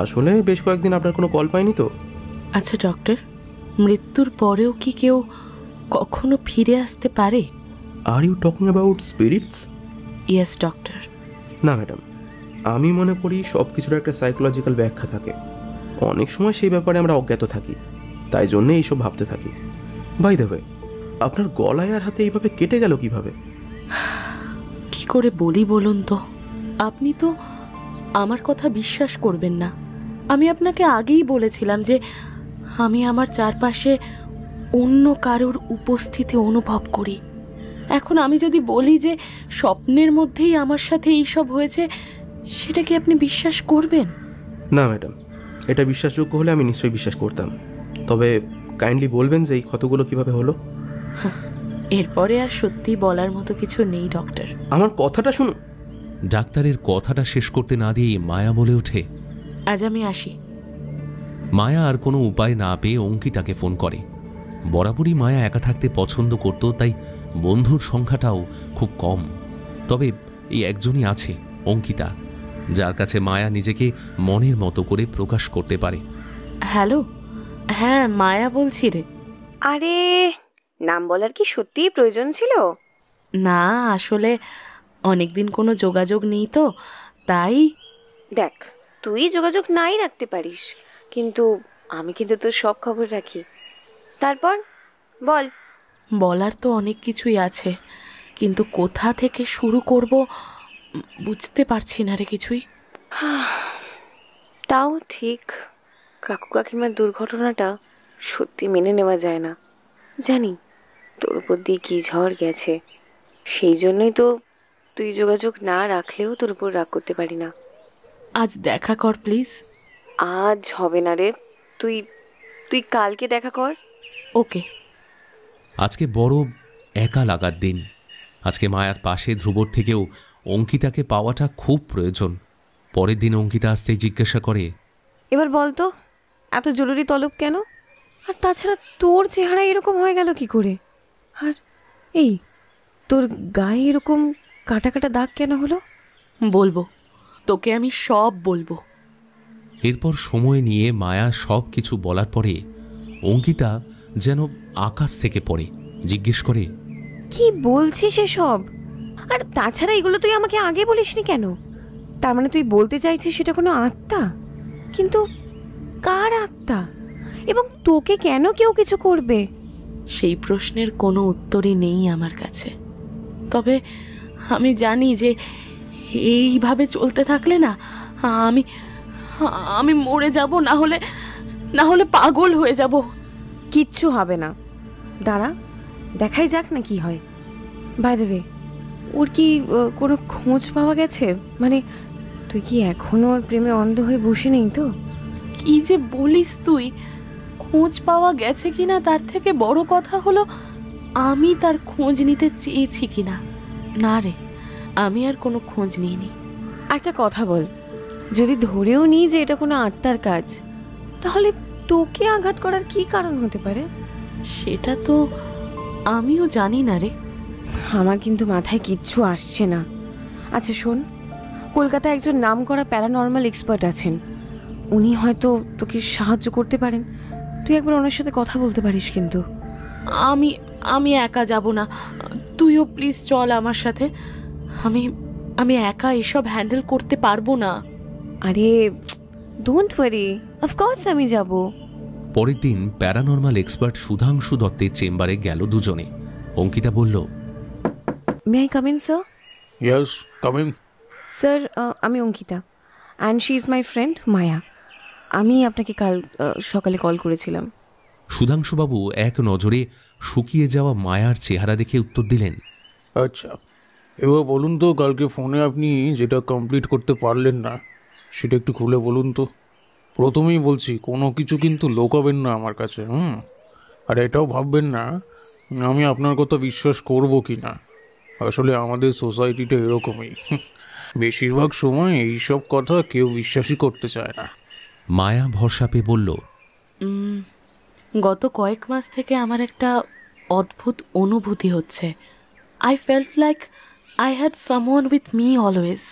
আসলে বেশ কয়েকদিন আপনার কোনো কল পাইনি তো। আচ্ছা ডক্টর, মৃত্যুর পরেও কি কেউ কখনো ফিরে আসতে পারে? Are you talking about spirits? Yes doctor. না ম্যাডাম, আমি মনে করি সব কিছুর একটা সাইকোলজিক্যাল ব্যাখ্যা থাকে। অনেক সময় সেই ব্যাপারে আমরা অজ্ঞাত থাকি, তাই জন্যে এইসব ভাবতে থাকি। বাই দ্য ওয়ে, আপনার গলায় আর হাতে এইভাবে কেটে গেল কিভাবে? কি করে বলি বলুন তো? আপনি তো আমার কথা বিশ্বাস করবেন না। আমি আপনাকে আগেই বলেছিলাম যে আমি আমার চারপাশে অন্য কারোর উপস্থিতি অনুভব করি। এখন আমি যদি বলি যে স্বপ্নের মধ্যেই আমার সাথে এইসব হয়েছে, সেটা কি আপনি বিশ্বাস করবেন? না ম্যাডাম, এটা বিশ্বাসযোগ্য হলে আমি নিশ্চয়ই বিশ্বাস করতাম। তবে কাইন্ডলি বলবেন যে এই ক্ষতগুলো কিভাবে হলো? এরপরে আর সত্যি বলার মতো কিছু নেই ডক্টর। আমার কথাটা শুনুন। ডাক্তারের কথাটা শেষ করতে না দিয়ে মায়া বলে ওঠে, আজ আমি আসি। মায়া আর কোনো উপায় না পেয়ে অঙ্কিতাকে ফোন করে। বরাবরই মায়া একা থাকতে পছন্দ করত, তাই বন্ধুর সংখ্যাটাও খুব কম। তবে এই একজনই আছে, অঙ্কিতা, যার কাছে মায়া নিজেকে মনের মতো করে প্রকাশ করতে পারে। হ্যালো, হ্যাঁ মায়া বলছি রে। আরে, নাম বলার কি সত্যিই প্রয়োজন ছিল? না, আসলে অনেকদিন কোনো যোগাযোগ নেই তো, তাই। দেখ, তুই যোগাযোগ নাই রাখতে পারিস, কিন্তু আমি কিন্তু তোর সব খবর রাখি। তারপর বল। বলার তো অনেক কিছুই আছে, কিন্তু কোথা থেকে শুরু করব বুঝতে পারছি না রে কিছুই। তাও ঠিক, কাকু কাকিমার দুর্ঘটনাটা সত্যি মেনে নেওয়া যায় না। জানি তোর উপর দিয়ে কি ঝড় গেছে, সেই জন্যই তো তুই যোগাযোগ না রাখলেও তোর উপর রাগ করতে পারি না। আজ দেখা কর প্লিজ। আজ হবে না রে, তুই তুই কালকে দেখা কর। ওকে। আজকে বড় একা লাগার দিন। আজকে মায়ার পাশে ধ্রুবর থেকেও অঙ্কিতাকে পাওয়াটা খুব প্রয়োজন। পরের দিন অঙ্কিতা আসতেই জিজ্ঞাসা করে, এবার বল তো, এত জরুরি তলব কেন? আর তাছাড়া তোর চেহারা এরকম হয়ে গেল কি করে? আর এই তোর গায়ে এরকম কাটা কাটা দাগ কেন হলো? বলবো তোকে, আমি সব বলবো। এরপর সময় নিয়ে মায়া সব কিছু বলার পরে অঙ্কিতা যেন আকাশ থেকে পড়ে, জিজ্ঞেস করে, কি বলছিস এসব? আর তাছাড়া এগুলো তুই আমাকে আগে বলিসনি কেন? তার মানে তুই বলতে চাইছিস সেটা কোনো আত্মা? কিন্তু কার আত্মা? এবং তোকে কেন কেউ কিছু করবে? সেই প্রশ্নের কোনো উত্তরই নেই আমার কাছে। তবে আমি জানি যে এইভাবে চলতে থাকলে না আমি আমি মরে যাব, না হলে পাগল হয়ে যাব। কিচ্ছু হবে না, দাঁড়া, দেখাই যাক না কি হয়। বাই দ্য ওয়ে, ওর কি কোনো খোঁজ পাওয়া গেছে? মানে তুই কি এখনো ওর প্রেমে অন্ধ হয়ে বসে নেই তো? কি যে বলিস তুই! খোঁজ পাওয়া গেছে কিনা তার থেকে বড় কথা হলো আমি তার খোঁজ নিতে চেয়েছি কিনা। না রে, আমি আর কোনো খোঁজ নিইনি। একটা কথা বল, যদি ধরেও নিই যে এটা কোনো আত্মার কাজ, তাহলে তোকে আঘাত করার কি কারণ হতে পারে? সেটা তো আমিও জানি না রে। আমার কিন্তু মাথায় কিচ্ছু আসছে না। আচ্ছা শোন, কলকাতায় একজন নামকরা প্যারানর্মাল এক্সপার্ট আছেন, উনি হয়তো তোকে সাহায্য করতে পারেন। তুই একবার ওনার সাথে কথা বলতে পারিস। কিন্তু আমি একা যাব না, তুইও প্লিজ চল আমার সাথে। আমি একা এসব হ্যান্ডেল করতে পারবো না। আরে ডোন্ট ওয়ারি, অফকোর্স আমি যাব। পরের দিন প্যারানর্মাল এক্সপার্ট সুধাংশু দত্তের চেম্বারে গেল দুজনে। অঙ্কিতা বলল, may I come in sir? Yes, coming. Sir, আমি Ankita and she is my friend Maya. আমি আপনাকে কাল সকালে কল করেছিলাম। সুধাংশুবাবু এক নজরে শুকিয়ে যাওয়া মায়ার চেহারা দেখে উত্তর দিলেন, আচ্ছা, এবার বলুন তো, কালকে ফোনে আপনি যেটা কমপ্লিট করতে পারলেন না সেটা একটু খুলে বলুন তো। প্রথমেই বলছি, কোনো কিছু কিন্তু লোকাবেন না আমার কাছে। আর এটাও ভাববেন না আমি আপনার কথা বিশ্বাস করব কি না। আসলে আমাদের সোসাইটিটা এরকমই, বেশিরভাগ সময় এইসব কথা কেউ বিশ্বাসই করতে চায় না। মায়া ভরসা পেয়ে বলল, গত কয়েক মাস থেকে আমার একটা অদ্ভুত অনুভূতি হচ্ছে। I felt like I had someone with me always.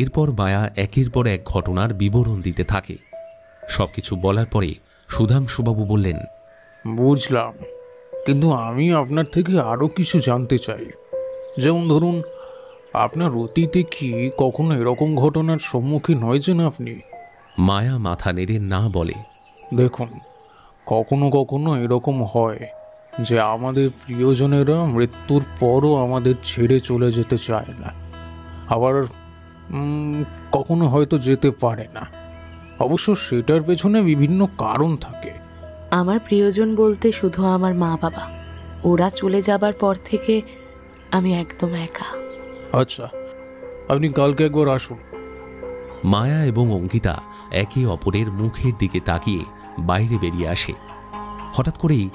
এরপর মায়া একের পর এক ঘটনার বিবরণ দিতে থাকে। সবকিছু বলার পরে সুধাংশুবাবু বললেন, বুঝলাম, কিন্তু আমি আপনার থেকে আরও কিছু জানতে চাই। যেমন ধরুন, আপনার অতীতে কি কখনো এরকম ঘটনার সম্মুখীন হয়েছেন আপনি? মায়া মাথা নেড়ে না বলে, দেখুন, কখনো কখনো এরকম হয় যে আমাদের প্রিয়জনেরা মৃত্যুর পরও আমাদের ছেড়ে চলে যেতে চায় না, আবার কখনো হয়তো যেতে পারে না। অবশ্য সেটার পেছনে বিভিন্ন কারণ থাকে। আমার প্রিয়জন বলতে শুধু আমার মা বাবা। ওরা চলে যাবার পর থেকে আমি একদম একা। আচ্ছা, আপনি কালকে একবার আসুন। মায়া এবং অঙ্কিতা একে অপরের মুখের দিকে তাকিয়ে বাইরে বেরিয়ে আসে। হঠাৎ করেই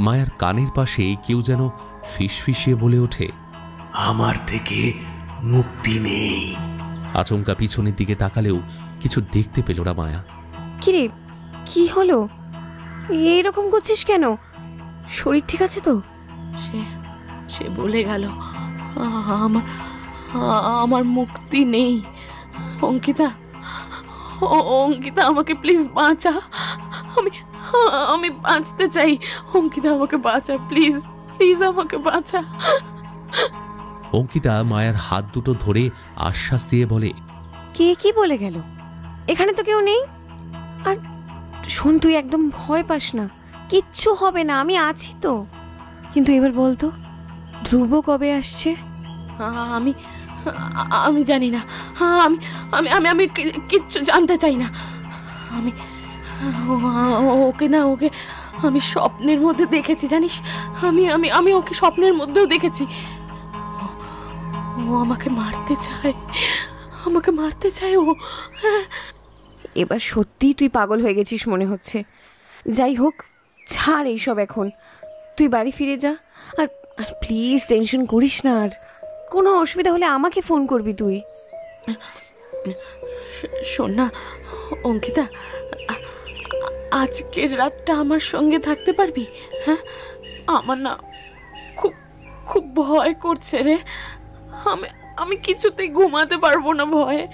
মায়ার কানের পাশে কেউ যেন ফিসফিসিয়ে বলে ওঠে, আমার থেকে মুক্তি নেই। আচমকা পিছনের দিকে তাকালেও কিছু দেখতে পেল না মায়া। কিরে, কি হলো? এরকম করছিস কেন? শরীর ঠিক আছে তো? সে সে বলে গেল আমার আমার মুক্তি নেই। অঙ্কিতা, অঙ্কিতা, আমাকে প্লিজ বাঁচা। আমি আমি বাঁচতে চাই। অঙ্কিতা, আমাকে বাঁচা, প্লিজ প্লিজ, আমাকে বাঁচা। অঙ্কিতা মায়ার হাত দুটো ধরে আশ্বাস দিয়ে বলে, কে কি বলে গেল? এখানে তো কেউ নেই। আর শোন, তুই একদম ভয় পাস না, কিচ্ছু হবে না, আমি আছি তো। কিন্তু এবার বলতো, ধ্রুব কবে আসছে? আমি আমি জানি না। আমি আমি আমি আমি কিচ্ছু জানতে চাই না। আমি ওকে না, ওকে আমি স্বপ্নের মধ্যে দেখেছি, জানিস? আমি আমি আমি ওকে স্বপ্নের মধ্যেও দেখেছি। ও আমাকে মারতে চায়, আমাকে মারতে চায় ও। এবার সত্যি তুই পাগল হয়ে গেছিস মনে হচ্ছে। যাই হোক, ছাড় এইসব এখন, তুই বাড়ি ফিরে যা। আর আর প্লিজ টেনশন করিস না। আর কোনো অসুবিধা হলে আমাকে ফোন করবি তুই। শোন না অঙ্কিতা, আজকের রাতটা আমার সঙ্গে থাকতে পারবি? হ্যাঁ, আমার না খুব খুব ভয় করছে রে। আমি আমি কিছুতেই ঘুমাতে পারবো না ভয়ে।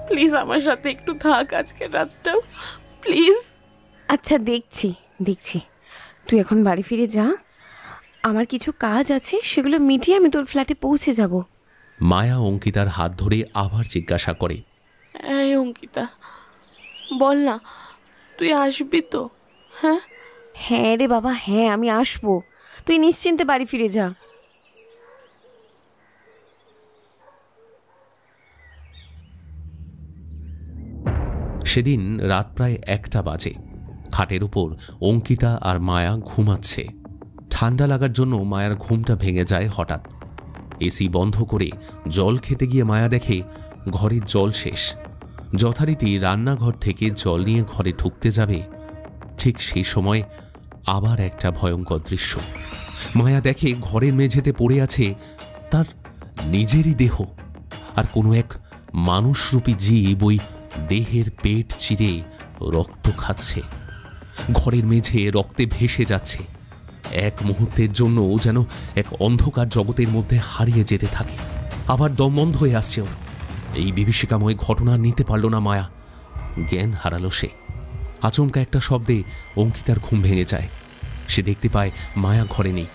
প্লিজ আমার সাথে একটু থাক আজকের রাতটাও, প্লিজ। আচ্ছা, দেখছি দেখছি, তুই এখন বাড়ি ফিরে যা। আমার কিছু কাজ আছে, সেগুলো মিটিয়ে আমি তোর ফ্ল্যাটে পৌঁছে যাব। মায়া অঙ্কিতার হাত ধরে আবার জিজ্ঞাসা করে, এই অঙ্কিতা, বল না, তুই আসবি তো? হ্যাঁ হ্যাঁ রে বাবা, হ্যাঁ আমি আসবো। তুই নিশ্চিন্তে বাড়ি ফিরে যা। সেদিন রাত প্রায় 1টা বাজে। খাটের উপর অঙ্কিতা আর মায়া ঘুমাচ্ছে। ঠান্ডা লাগার জন্য মায়ার ঘুমটা ভেঙে যায় হঠাৎ। এসি বন্ধ করে জল খেতে গিয়ে মায়া দেখে ঘরের জল শেষ। যথারীতি রান্নাঘর থেকে জল নিয়ে ঘরে ঢুকতে যাবে, ঠিক সেই সময় আবার একটা ভয়ঙ্কর দৃশ্য। মায়া দেখে ঘরের মেঝেতে পড়ে আছে তার নিজেরই দেহ, আর কোনো এক মানুষরূপী জীব ওই দেহের পেট চিরে রক্ত খাচ্ছে। ঘরের মেঝে রক্তে ভেসে যাচ্ছে। এক মুহূর্তের জন্য যেন এক অন্ধকার জগতের মধ্যে হারিয়ে যেতে থাকে। আবার দম বন্ধ হয়ে আসছে ওর। এই বিভীষিকাময় ঘটনা নিতে পারল না মায়া। জ্ঞান হারালো সে। আচমকা একটা শব্দে অঙ্কিতার ঘুম ভেঙে যায়। সে দেখতে পায় মায়া ঘরে নেই।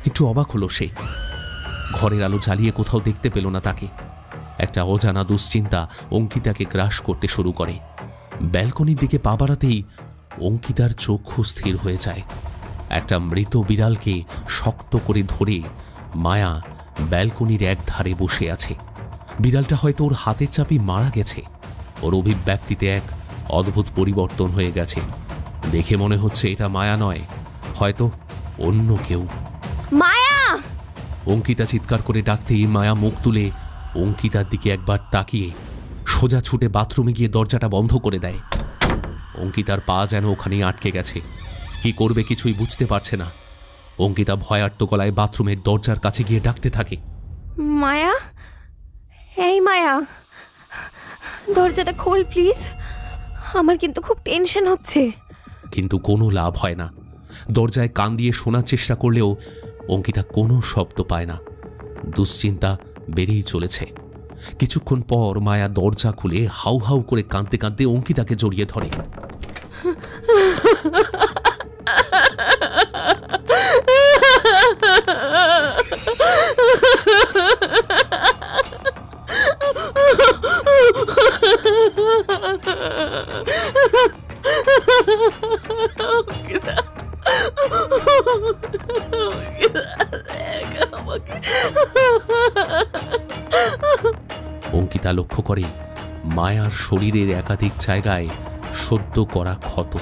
একটু অবাক হলো সে। ঘরের আলো জ্বালিয়ে কোথাও দেখতে পেল না তাকে। একটা অজানা দুশ্চিন্তা অঙ্কিতাকে গ্রাস করতে শুরু করে। ব্যালকনির দিকে পা বাড়াতেই অঙ্কিতার চক্ষু স্থির হয়ে যায়। একটা মৃত বিড়ালকে শক্ত করে ধরে মায়া ব্যালকনির এক ধারে বসে আছে। বিড়ালটা হয়তো ওর হাতের চাপি মারা গেছে। ওর অভিব্যক্তিতে এক অদ্ভুত পরিবর্তন হয়ে গেছে। দেখে মনে হচ্ছে এটা মায়া নয়, হয়তো অন্য কেউ। মায়া! অঙ্কিতা চিৎকার করে ডাকতেই মায়া মুখ তুলে অঙ্কিতার দিকে একবার তাকিয়ে সোজা ছুটে বাথরুমে গিয়ে দরজাটা বন্ধ করে দেয়। অঙ্কিতার পা যেন ওখানেই আটকে গেছে। কি করবে কিছুই বুঝতে পারছে না। অঙ্কিতা ভয়ার্ত গলায় বাথরুমের দরজার কাছে গিয়ে ডাকতে থাকে, মায়া, এই মায়া, দরজাটা খোল প্লিজ, আমার কিন্তু খুব টেনশন হচ্ছে। কিন্তু কোনো লাভ হয় না। দরজায় কান দিয়ে শোনার চেষ্টা করলেও অঙ্কিতা কোনো শব্দ পায় না। দুশ্চিন্তা বেড়েই চলেছে। কিছুক্ষণ পর মায়া দরজা খুলে হাউ হাউ করে কাঁদতে কাঁদতে অঙ্কিতাকে জড়িয়ে ধরে। অঙ্কিতা লক্ষ্য করে মায়ার শরীরের একাধিক জায়গায় সদ্য করা ক্ষত,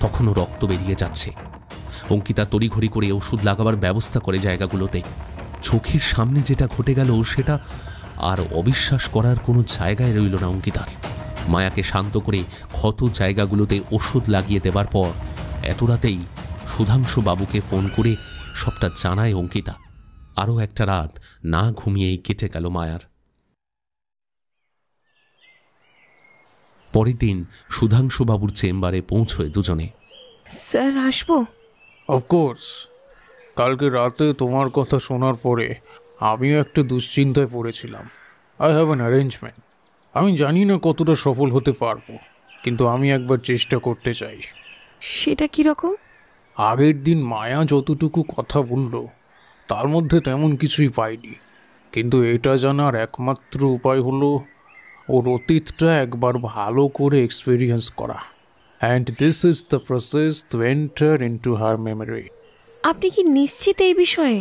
তখনও রক্ত বেরিয়ে যাচ্ছে। অঙ্কিতা তড়িঘড়ি করে ওষুধ লাগাবার ব্যবস্থা করে জায়গাগুলোতে। চোখের সামনে যেটা ঘটে গেল সেটা আর অবিশ্বাস করার কোনো জায়গায় রইল না অঙ্কিতার। মায়াকে শান্ত করে ক্ষত জায়গাগুলোতে ওষুধ লাগিয়ে দেবার পর এত রাতেই সুধাংশু বাবুকে ফোন করে সবটা জানায় অঙ্কিতা। আরও একটা রাত না ঘুমিয়েই কেটে গেল মায়ার। পরের দিন সুধাংশু বাবুর চেম্বারে পৌঁছয় দুজনে। স্যার আসবো? অফকোর্স। কালকে রাতে তোমার কথা শোনার পরে আমিও একটা দুশ্চিন্তায় পড়েছিলাম। I have an arrangement. আমি জানি না কতটা সফল হতে পারবো, কিন্তু আমি একবার চেষ্টা করতে চাই। সেটা কীরকম? আগের দিন মায়া যতটুকু কথা বলল তার মধ্যে তেমন কিছুই পাইনি, কিন্তু এটা জানার একমাত্র উপায় হলো ওর অতীতটা একবার ভালো করে এক্সপিরিয়েন্স করা। And this is the process to enter into her memory. আপনি কি নিশ্চিত এই বিষয়ে?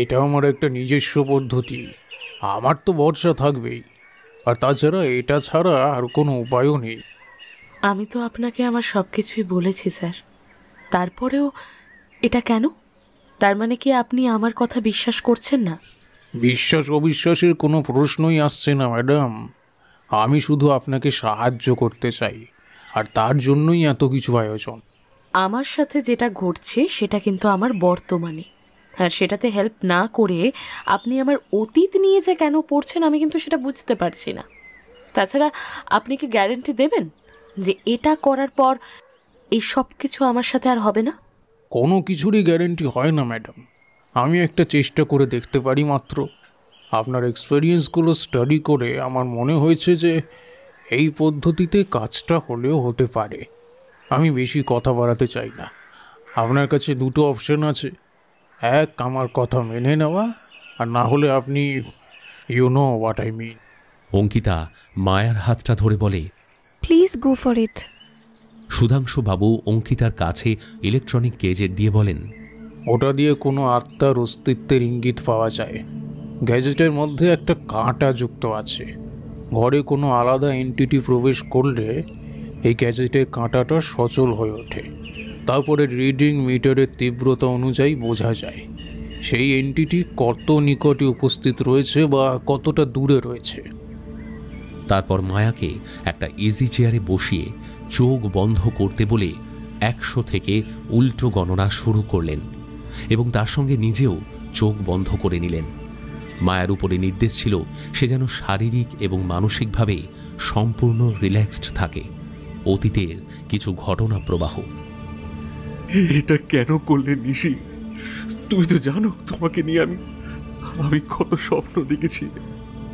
এটা আমার একটা নিজস্ব পদ্ধতি, আমার তো ভরসা থাকবেই। আর তাছাড়া এটা ছাড়া আর কোনো উপায়ও নেই। আমি তো আপনাকে আমার সব কিছুই বলেছি স্যার, তারপরেও এটা কেন? তার মানে কি আপনি আমার কথা বিশ্বাস করছেন না? বিশ্বাস অবিশ্বাসের কোনো প্রশ্নই আসছে না ম্যাডাম। আমি শুধু আপনাকে সাহায্য করতে চাই, আর তার জন্যই এত কিছু আয়োজন। আমার সাথে যেটা ঘটছে সেটা কিন্তু আমার বর্তমানে, আর সেটাতে হেল্প না করে আপনি আমার অতীত নিয়ে যে কেন পড়ছেন আমি কিন্তু সেটা বুঝতে পারছি না। তাছাড়া আপনি কি গ্যারেন্টি দেবেন যে এটা করার পর এই সব কিছু আমার সাথে আর হবে না? কোনো কিছুরই গ্যারেন্টি হয় না ম্যাডাম। আমি একটা চেষ্টা করে দেখতে পারি মাত্র। আপনার এক্সপেরিয়েন্সগুলো স্টাডি করে আমার মনে হয়েছে যে এই পদ্ধতিতে কাজটা হলেও হতে পারে। আমি বেশি কথা বাড়াতে চাই না। আপনার কাছে দুটো অপশন আছে, এক আমার কথা মেনে নেওয়া, আর না হলে আপনি you know what I mean. Ankita মায়ার হাতটা ধরে বলে, please go for it. Sudhanshu babu অঙ্কিতার কাছে ইলেকট্রনিক গ্যাজেট দিয়ে বলেন, ওটা দিয়ে কোনো আত্মার অস্তিত্বের ইঙ্গিত পাওয়া যায়। গ্যাজেটের মধ্যে একটা কাঁটা যুক্ত আছে। ঘরে কোনো আলাদা এন্টিটি প্রবেশ করলে এই গ্যাজেটের কাঁটাটা সচল হয়ে ওঠে। তারপরে রিডিং মিটারের তীব্রতা অনুযায়ী বোঝা যায় সেই এন্টিটি কত নিকটে উপস্থিত রয়েছে বা কতটা দূরে রয়েছে। তারপর মায়াকে একটা ইজি চেয়ারে বসিয়ে চোখ বন্ধ করতে বলে 100 থেকে উল্টো গণনা শুরু করলেন এবং তার সঙ্গে নিজেও চোখ বন্ধ করে নিলেন। মায়ার উপরে নির্দেশ ছিল সে যেন শারীরিক এবং মানসিকভাবে সম্পূর্ণ রিল্যাক্সড থাকে। অতীতের কিছু ঘটনা প্রবাহ। এটা কেন করলে নিশি? তুমি তো জানো তোমাকে নিয়ে আমি কত স্বপ্ন দেখেছি।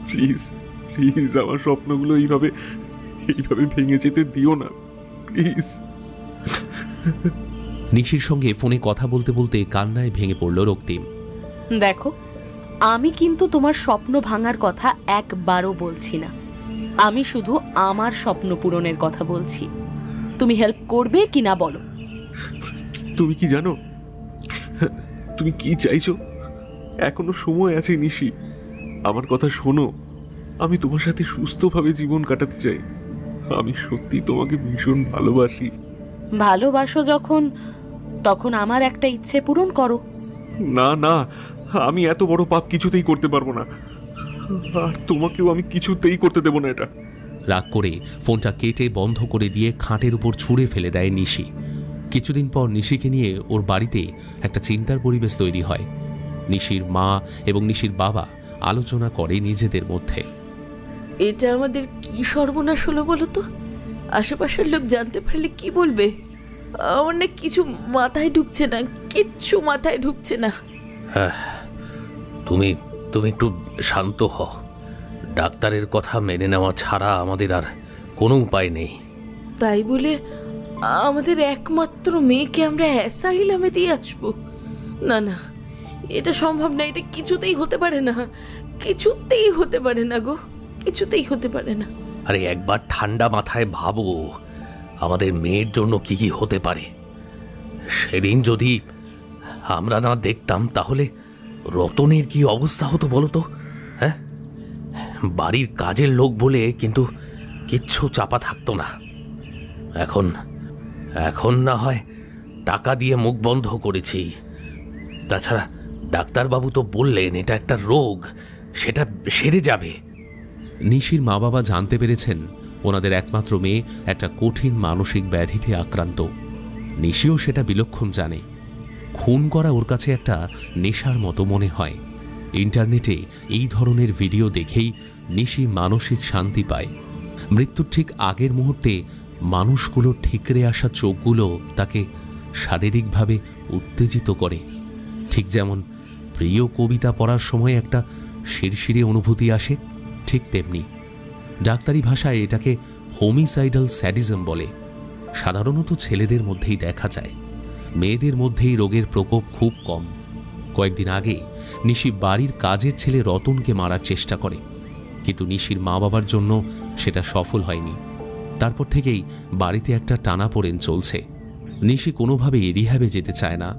প্লিজ প্লিজ আমার স্বপ্নগুলো এইভাবে ভেঙে যেতে দিও না প্লিজ। নিশির সঙ্গে ফোনে কথা বলতে বলতে কান্নায় ভেঙে পড়ল রক্তিম। দেখো, আমি কিন্তু তোমার স্বপ্ন ভাঙার কথা একবারও বলছি না। আমি শুধু আমার স্বপ্ন পূরণের কথা বলছি। তুমি হেল্প করবে কি না বলো? তুমি কি জানো, তুমি কি চাইছো? এখনো সময় আছে নিশি, আমার কথা শোনো। আমি তোমার সাথে সুস্থভাবে জীবন কাটাতে চাই। আমি সত্যি তোমাকে ভীষণ ভালোবাসি। ভালোবাসো যখন, তখন আমার একটা ইচ্ছে পূরণ করো। না না, আমি এত বড় পাপ কিছুতেই করতে পারবো না, আর তোমাকেও আমি কিছুতেই করতে দেবো না এটা। রাগ করে ফোনটা কেটে বন্ধ করে দিয়ে খাটের উপর ছুঁড়ে ফেলে দেয় নিশি। কিছুদিন পর নিশিকে নিয়ে ওর বাড়িতে একটা চিন্তার পরিবেশ তৈরি হয়। নিশির মা এবং নিশির বাবা আলোচনা করে নিজেদের মধ্যে। এটা আমাদের কি সর্বনাশ হলো বলো তো? আশেপাশের লোক জানতে পারলে কি বলবে? আমার না কিছু মাথায় ঢুকছে না, কিচ্ছু মাথায় ঢুকছে না। হ্যাঁ, তুমি একটু শান্ত হও। ডাক্তারের কথা মেনে নেওয়া ছাড়া আমাদের আর কোনো উপায় নেই। তাই বলে আমাদের একমাত্র মেয়েকে আমরা অ্যাসাইলামে দিয়ে আসবো? না না, এটা সম্ভব না, এটা কিছুতেই হতে পারে না, কিছুতেই হতে পারে না গো, কিছুতেই হতে পারে না। আরে একবার ঠান্ডা মাথায় ভাবো, আমাদের মেয়ের জন্য কি কি হতে পারে। সেদিন যদি আমরা না দেখতাম তাহলে রতনের কি অবস্থা হতো বলো তো? হ্যাঁ, বাড়ির কাজের লোক বলে কিন্তু কিচ্ছু চাপা থাকতো না। এখন না হয় টাকা দিয়ে মুখ বন্ধ করেছি। তাছাড়া ডাক্তারবাবু তো বললেন এটা একটা রোগ, সেটা সেরে যাবে। নিশির মা বাবা জানতে পেরেছেন ওনাদের একমাত্র মেয়ে একটা কঠিন মানসিক ব্যাধিতে আক্রান্ত। নিশিও সেটা বিলক্ষণ জানে। খুন করা ওর কাছে একটা নেশার মতো মনে হয়। ইন্টারনেটে এই ধরনের ভিডিও দেখেই নিশি মানসিক শান্তি পায়। মৃত্যুর ঠিক আগের মুহূর্তে মানুষগুলোর ঠিকরে আসা চোখগুলো তাকে শারীরিকভাবে উত্তেজিত করে। ঠিক যেমন প্রিয় কবিতা পড়ার সময় একটা শিরশিরে অনুভূতি আসে, ঠিক তেমনি ডাক্তারি ভাষায় এটাকে হোমিসাইডাল স্যাডিজম বলে। সাধারণত ছেলেদের মধ্যেই দেখা যায়, মেয়েদের মধ্যেই রোগের প্রকোপ খুব কম। কয়েকদিন আগে নিশি বাড়ির কাজের ছেলে রতনকে মারার চেষ্টা করে, কিন্তু নিশির মা বাবার জন্য সেটা সফল হয়নি। তারপর থেকেই বাড়িতে একটা টানাপোড়েন চলছে। নিশি কোনোভাবেই রিহ্যাবে যেতে চায় না।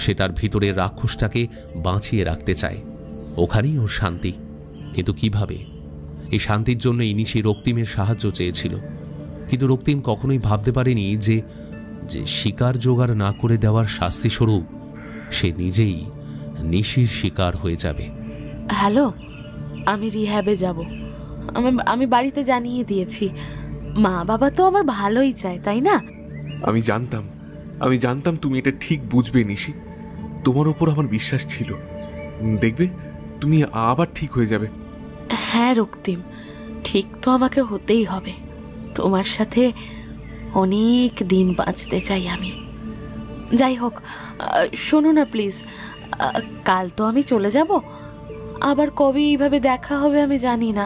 সে তার ভিতরের রাক্ষসটাকে বাঁচিয়ে রাখতে চায়, ওখানেই ওর শান্তি। কিন্তু কিভাবে? এই শান্তির জন্যই নিশি রক্তিমের সাহায্য চেয়েছিল, কিন্তু রক্তিম কখনোই ভাবতে পারেনি যে শিকার জোগাড় না করে দেওয়ার শাস্তিস্বরূপ সে নিজেই নিশির শিকার হয়ে যাবে। হ্যালো, আমি রিহ্যাবে যাব। আমি বাড়িতে জানিয়ে দিয়েছি। মা বাবা তো আমার ভালোই চায়, তাই না? আমি জানতাম তুমি এটা ঠিক বুঝবে নিশি। তোমার ওপর আমার বিশ্বাস ছিল। দেখবে তুমি আবার ঠিক হয়ে যাবে। হ্যাঁ রক্তিম, ঠিক তো আমাকে হতেই হবে। তোমার সাথে অনেক দিন বাঁচতে চাই আমি। যাই হোক, শোনো না প্লিজ, কাল তো আমি চলে যাব। আবার কবে এইভাবে দেখা হবে আমি জানি না।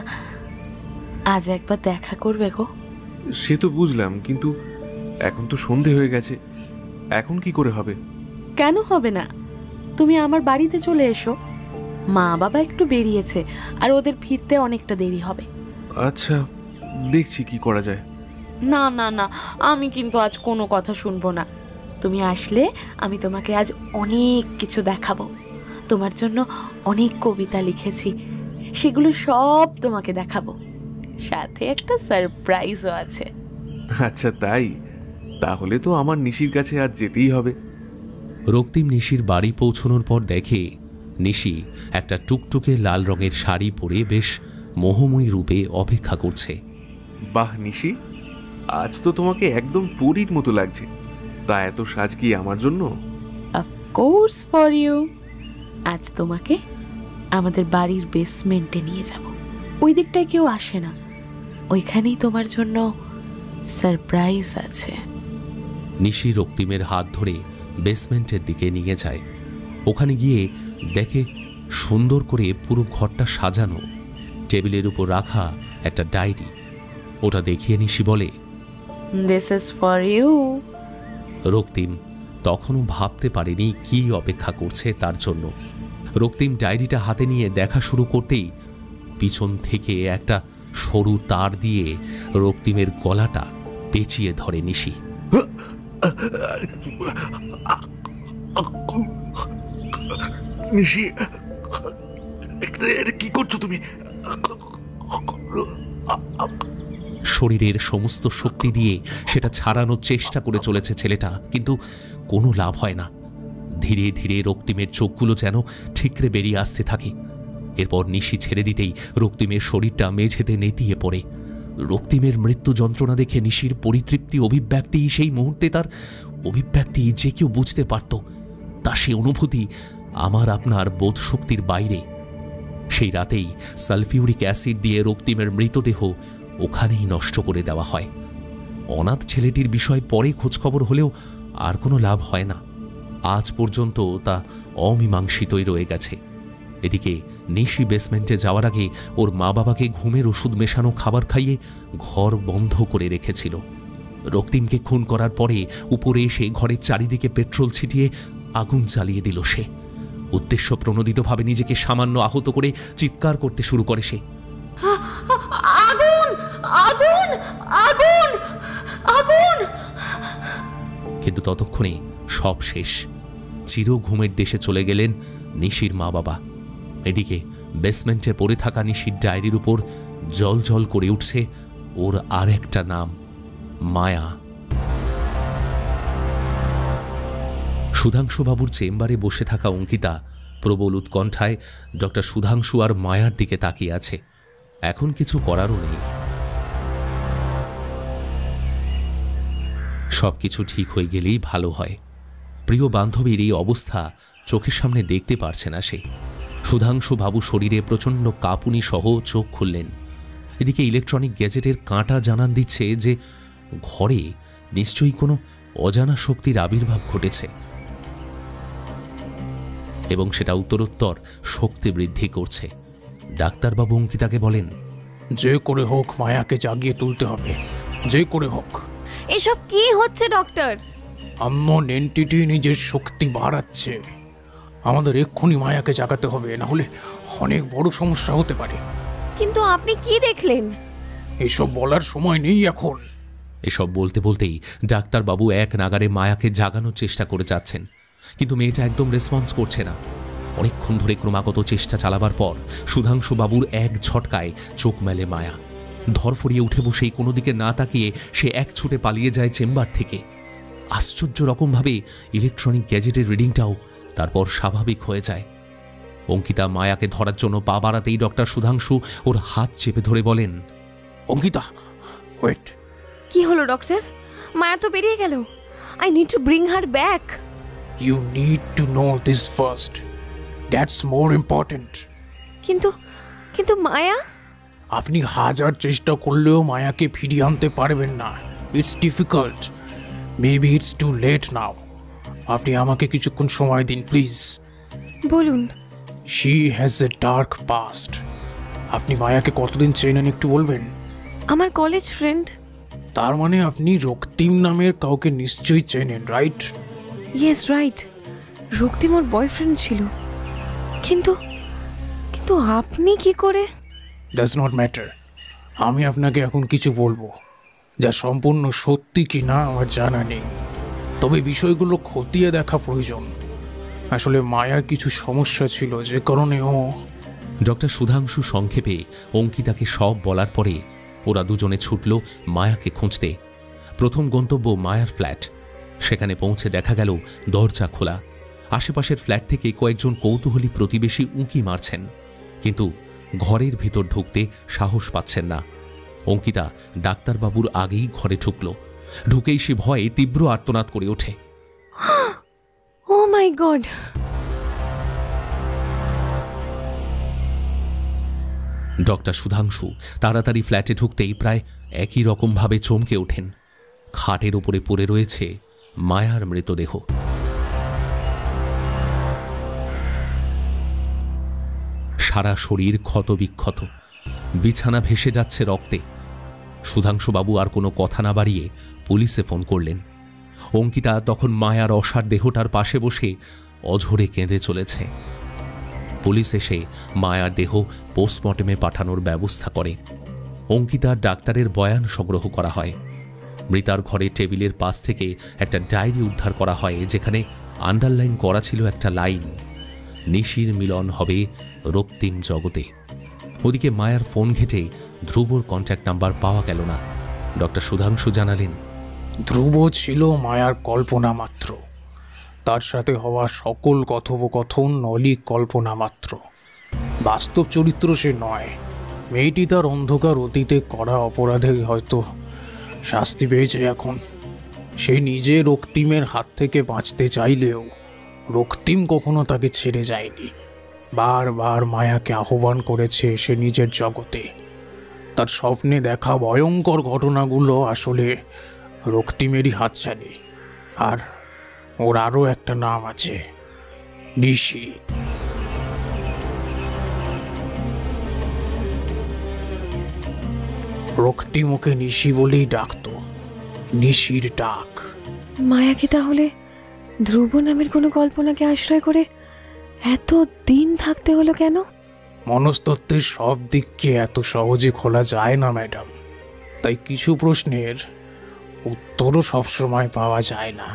আজ একবার দেখা করবে গো? সে তো বুঝলাম, কিন্তু এখন তো সন্ধে হয়ে গেছে, এখন কি করে হবে? কেন হবে না? তুমি আমার বাড়িতে চলে এসো। মা বাবা একটু বেরিয়েছে, আর ওদের ফিরতে অনেকটা দেরি হবে। আচ্ছা, দেখছি কি করা যায়। না না না, আমি কিন্তু আজ কোনো কথা শুনবো না। তুমি আসলে আমি তোমাকে আজ অনেক কিছু দেখাবো। তোমার জন্য অনেক কবিতা লিখেছি, সেগুলো সব তোমাকে দেখাবো। সাথে একটা সারপ্রাইজও আছে। আচ্ছা তাই? তাহলে তো আমার নিশির কাছে আজ যেতেই হবে। রক্তিম নিশির বাড়ি পৌঁছানোর পর দেখে নিশি একটা টুকটুকে লাল রঙের শাড়ি পরে বেশ মোহময়ী রূপে অপেক্ষা করছে। বাহ নিশি, আজ তো তোমাকে একদম পরীর মতো লাগছে। তা এত সাজ কি আমার জন্য? Of course for you. আজ তোমাকে আমাদের বাড়ির বেসমেন্টে নিয়ে যাব। ওই দিকটায় কেউ আসে না, ওইখানেই তোমার জন্য সারপ্রাইজ আছে। নিশি রক্তিমের হাত ধরে বেসমেন্টের দিকে নিয়ে যায়। ওখানে গিয়ে দেখে সুন্দর করে পুরো ঘরটা সাজানো, টেবিলের উপর রাখা একটা ডায়েরি। ওটা দেখিয়ে নিশি বলে, দিস ইজ ফর ইউ। রক্তিম তখনও ভাবতে পারেনি কি অপেক্ষা করছে তার জন্য। রক্তিম ডায়েরিটা হাতে নিয়ে দেখা শুরু করতেই পিছন থেকে একটা সরু তার দিয়ে রক্তিমের গলাটা পেঁচিয়ে ধরে নিশি। নিশি, এটা কি করছো তুমি? শরীরের সমস্ত শক্তি দিয়ে সেটা ছাড়ানোর চেষ্টা করে চলেছে ছেলেটা, কিন্তু কোনো লাভ হয় না। ধীরে ধীরে রক্তিমের চোখগুলো যেন ঠিকরে বেরিয়ে আসতে থাকে। এরপর নিশি ছেড়ে দিতেই রক্তিমের শরীরটা মেঝেতে নেতিয়ে পড়ে। রক্তিমের মৃত্যু যন্ত্রণা দেখে নিশির পরিতৃপ্তি অভিব্যক্তি, সেই মুহূর্তে তার অভিব্যক্তি যে কেউ বুঝতে পারত, তা সে অনুভূতি আমার আপনার বোধশক্তির বাইরে। সেই রাতেই সালফিউরিক অ্যাসিড দিয়ে রক্তিমের মৃতদেহ ওখানেই নষ্ট করে দেওয়া হয়। অনাথ ছেলেটির বিষয় পরে খোঁজখবর হলেও আর কোনো লাভ হয় না। আজ পর্যন্ত তা অমীমাংসিতই রয়ে গেছে। এদিকে নিশি বেসমেন্টে যাওয়ার আগে ওর মা বাবাকে ঘুমের ওষুধ মেশানো খাবার খাইয়ে ঘর বন্ধ করে রেখেছিল। রক্তিমকে খুন করার পরে উপরে এসে ঘরের চারিদিকে পেট্রোল ছিটিয়ে আগুন জ্বালিয়ে দিল সে। উদ্দেশ্য প্রণোদিতভাবে নিজেকে সামান্য আহত করে চিৎকার করতে শুরু করে সে, আগুন আগুন আগুন আগুন! কিন্তু ততক্ষণে সব শেষ। চির ঘুমের দেশে চলে গেলেন নিশির মা বাবা। এদিকে বেসমেন্টে পড়ে থাকা নিশির ডায়েরির উপর জল জল করে উঠছে ওর আর একটা নাম, মায়া। সুধাংশুবাবুর চেম্বারে বসে থাকা অঙ্কিতা প্রবল উৎকণ্ঠায় ডক্টর সুধাংশু আর মায়ার দিকে তাকিয়ে আছে। এখন কিছু করারও নেই। সবকিছু ঠিক হয়ে গেলেই ভালো হয়। প্রিয় বান্ধবীর এই অবস্থা চোখের সামনে দেখতে পারছে না সে। সুধাংশুবাবু শরীরে প্রচণ্ড কাঁপুনি সহ চোখ খুললেন। এদিকে ইলেকট্রনিক গ্যাজেটের কাঁটা জানান দিচ্ছে যে ঘরে নিশ্চয়ই কোনো অজানা শক্তির আবির্ভাব ঘটেছে এবং সেটা উত্তরোত্তর শক্তি বৃদ্ধি করছে। ডাক্তারবাবু অঙ্কিতাকে বলেন, যে করে হোক মায়াকে জাগিয়ে তুলতে হবে, যে করে হোক। এসব কি হচ্ছে ডক্টর? আননোন এন্টিটি নিজের শক্তি বাড়াচ্ছে। আমাদের এক্ষুনি মায়াকে জাগাতে হবে, না হলে অনেক বড় সমস্যা হতে পারে। কিন্তু আপনি কি দেখলেন? এসব বলার সময় নেই এখন। এসব বলতে বলতেই ডাক্তারবাবু এক নাগারে মায়াকে জাগানোর চেষ্টা করে যাচ্ছেন, কিন্তু মেয়েটা একদম রেসপন্স করছে না। অনেকক্ষণ ধরে ক্রমাগত চেষ্টা চালাবার পর সুধাংশুবাবুর এক ঝটকায় চোখ মেলে মায়া। ধরফরিয়ে উঠে বসেই কোনো দিকে না তাকিয়ে সে এক ছুটে পালিয়ে যায় চেম্বার থেকে। আশ্চর্য রকমভাবে ইলেকট্রনিক গ্যাজেটের রিডিংটাও তারপর স্বাভাবিক হয়ে যায়। অঙ্কিতা মায়াকে ধরার জন্য পা বাড়াতেই ডক্টর সুধাংশু ওর হাত চেপে ধরে বলেন, অঙ্কিতা, ওয়েট। কি হলো ডক্টর? মায়া তো বেরিয়ে গেল। I need to bring her back. You need to know this first. That's more important. কিন্তু মায়া? আপনি হাজার চেষ্টা করলেও মায়াকে ফিরিয়ে আনতে পারবেন না। It's difficult. Maybe it's too late now. আপনি আমাকে কিছুক্ষণ সময় দিন প্লিজ। বলুন। She has a dark past. আপনি মায়াকে কতদিন চেনেন একটু বলবেন? আমার কলেজ ফ্রেন্ড। তার মানে আপনি রক্তিম নামের কাউকে নিশ্চয়ই চেনেন, রাইট? Yes right. রক্তিম ওর বয়ফ্রেন্ড ছিল। কিন্তু আপনি কি করে? Does not matter. আমি আপনাকে এখন কিছু বলবো যা সম্পূর্ণ সত্যি কি না আমার জানা নেই, তবে বিষয়গুলো খতিয়ে দেখা প্রয়োজন। আসলে মায়ার কিছু সমস্যা ছিল যে কারণে ও। ডক্টর সুধাংশু সংক্ষেপে অঙ্কিতাকে সব বলার পরে ওরা দুজনে ছুটল মায়াকে খুঁজতে। প্রথম গন্তব্য মায়ার ফ্ল্যাট। সেখানে পৌঁছে দেখা গেল দরজা খোলা। আশেপাশের ফ্ল্যাট থেকে কয়েকজন কৌতূহলী প্রতিবেশী উঁকি মারছেন, কিন্তু ঘরের ভিতর ঢুকতে সাহস পাচ্ছেন না। অঙ্কিতা ডাক্তারবাবুর আগেই ঘরে ঢুকল। ঢুকেই সে ভয়ে তীব্র আর্তনাদ করে ওঠে। ও মাই গড! ডক্টর সুধাংশু তাড়াতাড়ি ফ্ল্যাটে ঢুকতেই প্রায় একই রকমভাবে চমকে ওঠেন। খাটের উপরে পড়ে রয়েছে মায়ার মৃতদেহ। সারা শরীর ক্ষতবিক্ষত, বিছানা ভেসে যাচ্ছে রক্তে। সুধাংশুবাবু আর কোনো কথা না বাড়িয়ে পুলিশে ফোন করলেন। অঙ্কিতা তখন মায়ার অসার দেহটার পাশে বসে অঝরে কেঁদে চলেছে। পুলিশ এসে মায়ার দেহ পোস্টমর্টেমে পাঠানোর ব্যবস্থা করে। অঙ্কিতার ডাক্তারের বয়ান সংগ্রহ করা হয়। মৃতার ঘরে টেবিলের পাশ থেকে একটা ডায়েরি উদ্ধার করা হয়, যেখানে আন্ডারলাইন করা ছিল একটা লাইন, নিশির মিলন হবে রক্তিম জগতে। ওদিকে মায়ার ফোন ঘেটে ধ্রুবর কন্ট্যাক্ট নাম্বার পাওয়া গেল না। ডক্টর সুধাংশু জানালেন, ধ্রুব ছিল মায়ার কল্পনা মাত্র। তার সাথে হওয়া সকল কথোপকথন নলিক কল্পনা মাত্র, বাস্তব চরিত্র সে নয়। মেয়েটি তার অন্ধকার অতীতে করা অপরাধে হয়তো শাস্তি পেয়েছে এখন। সে নিজে রক্তিমের হাত থেকে বাঁচতে চাইলেও রক্তিম কখনো তাকে ছেড়ে যায়নি। বারবার মায়াকে আহ্বান করেছে সে নিজের জগতে। তার স্বপ্নে দেখা ভয়ঙ্কর ঘটনাগুলো আসলে রক্তিমেরই হাতছানি। আর ওর আরও একটা নাম আছে, নিশি। রক্তিম ওকে নিশি বলেই ডাকতো, নিশির ডাক। মায়া কি তাহলে ধ্রুব নামের কোনো কল্পনাকে আশ্রয় করে এত দিন থাকতে হলো কেন? মনস্তত্ত্বের সব দিককে এত সহজে খোলা যায় না ম্যাডাম, তাই কিছু প্রশ্নের উত্তরও সবসময় পাওয়া যায় না।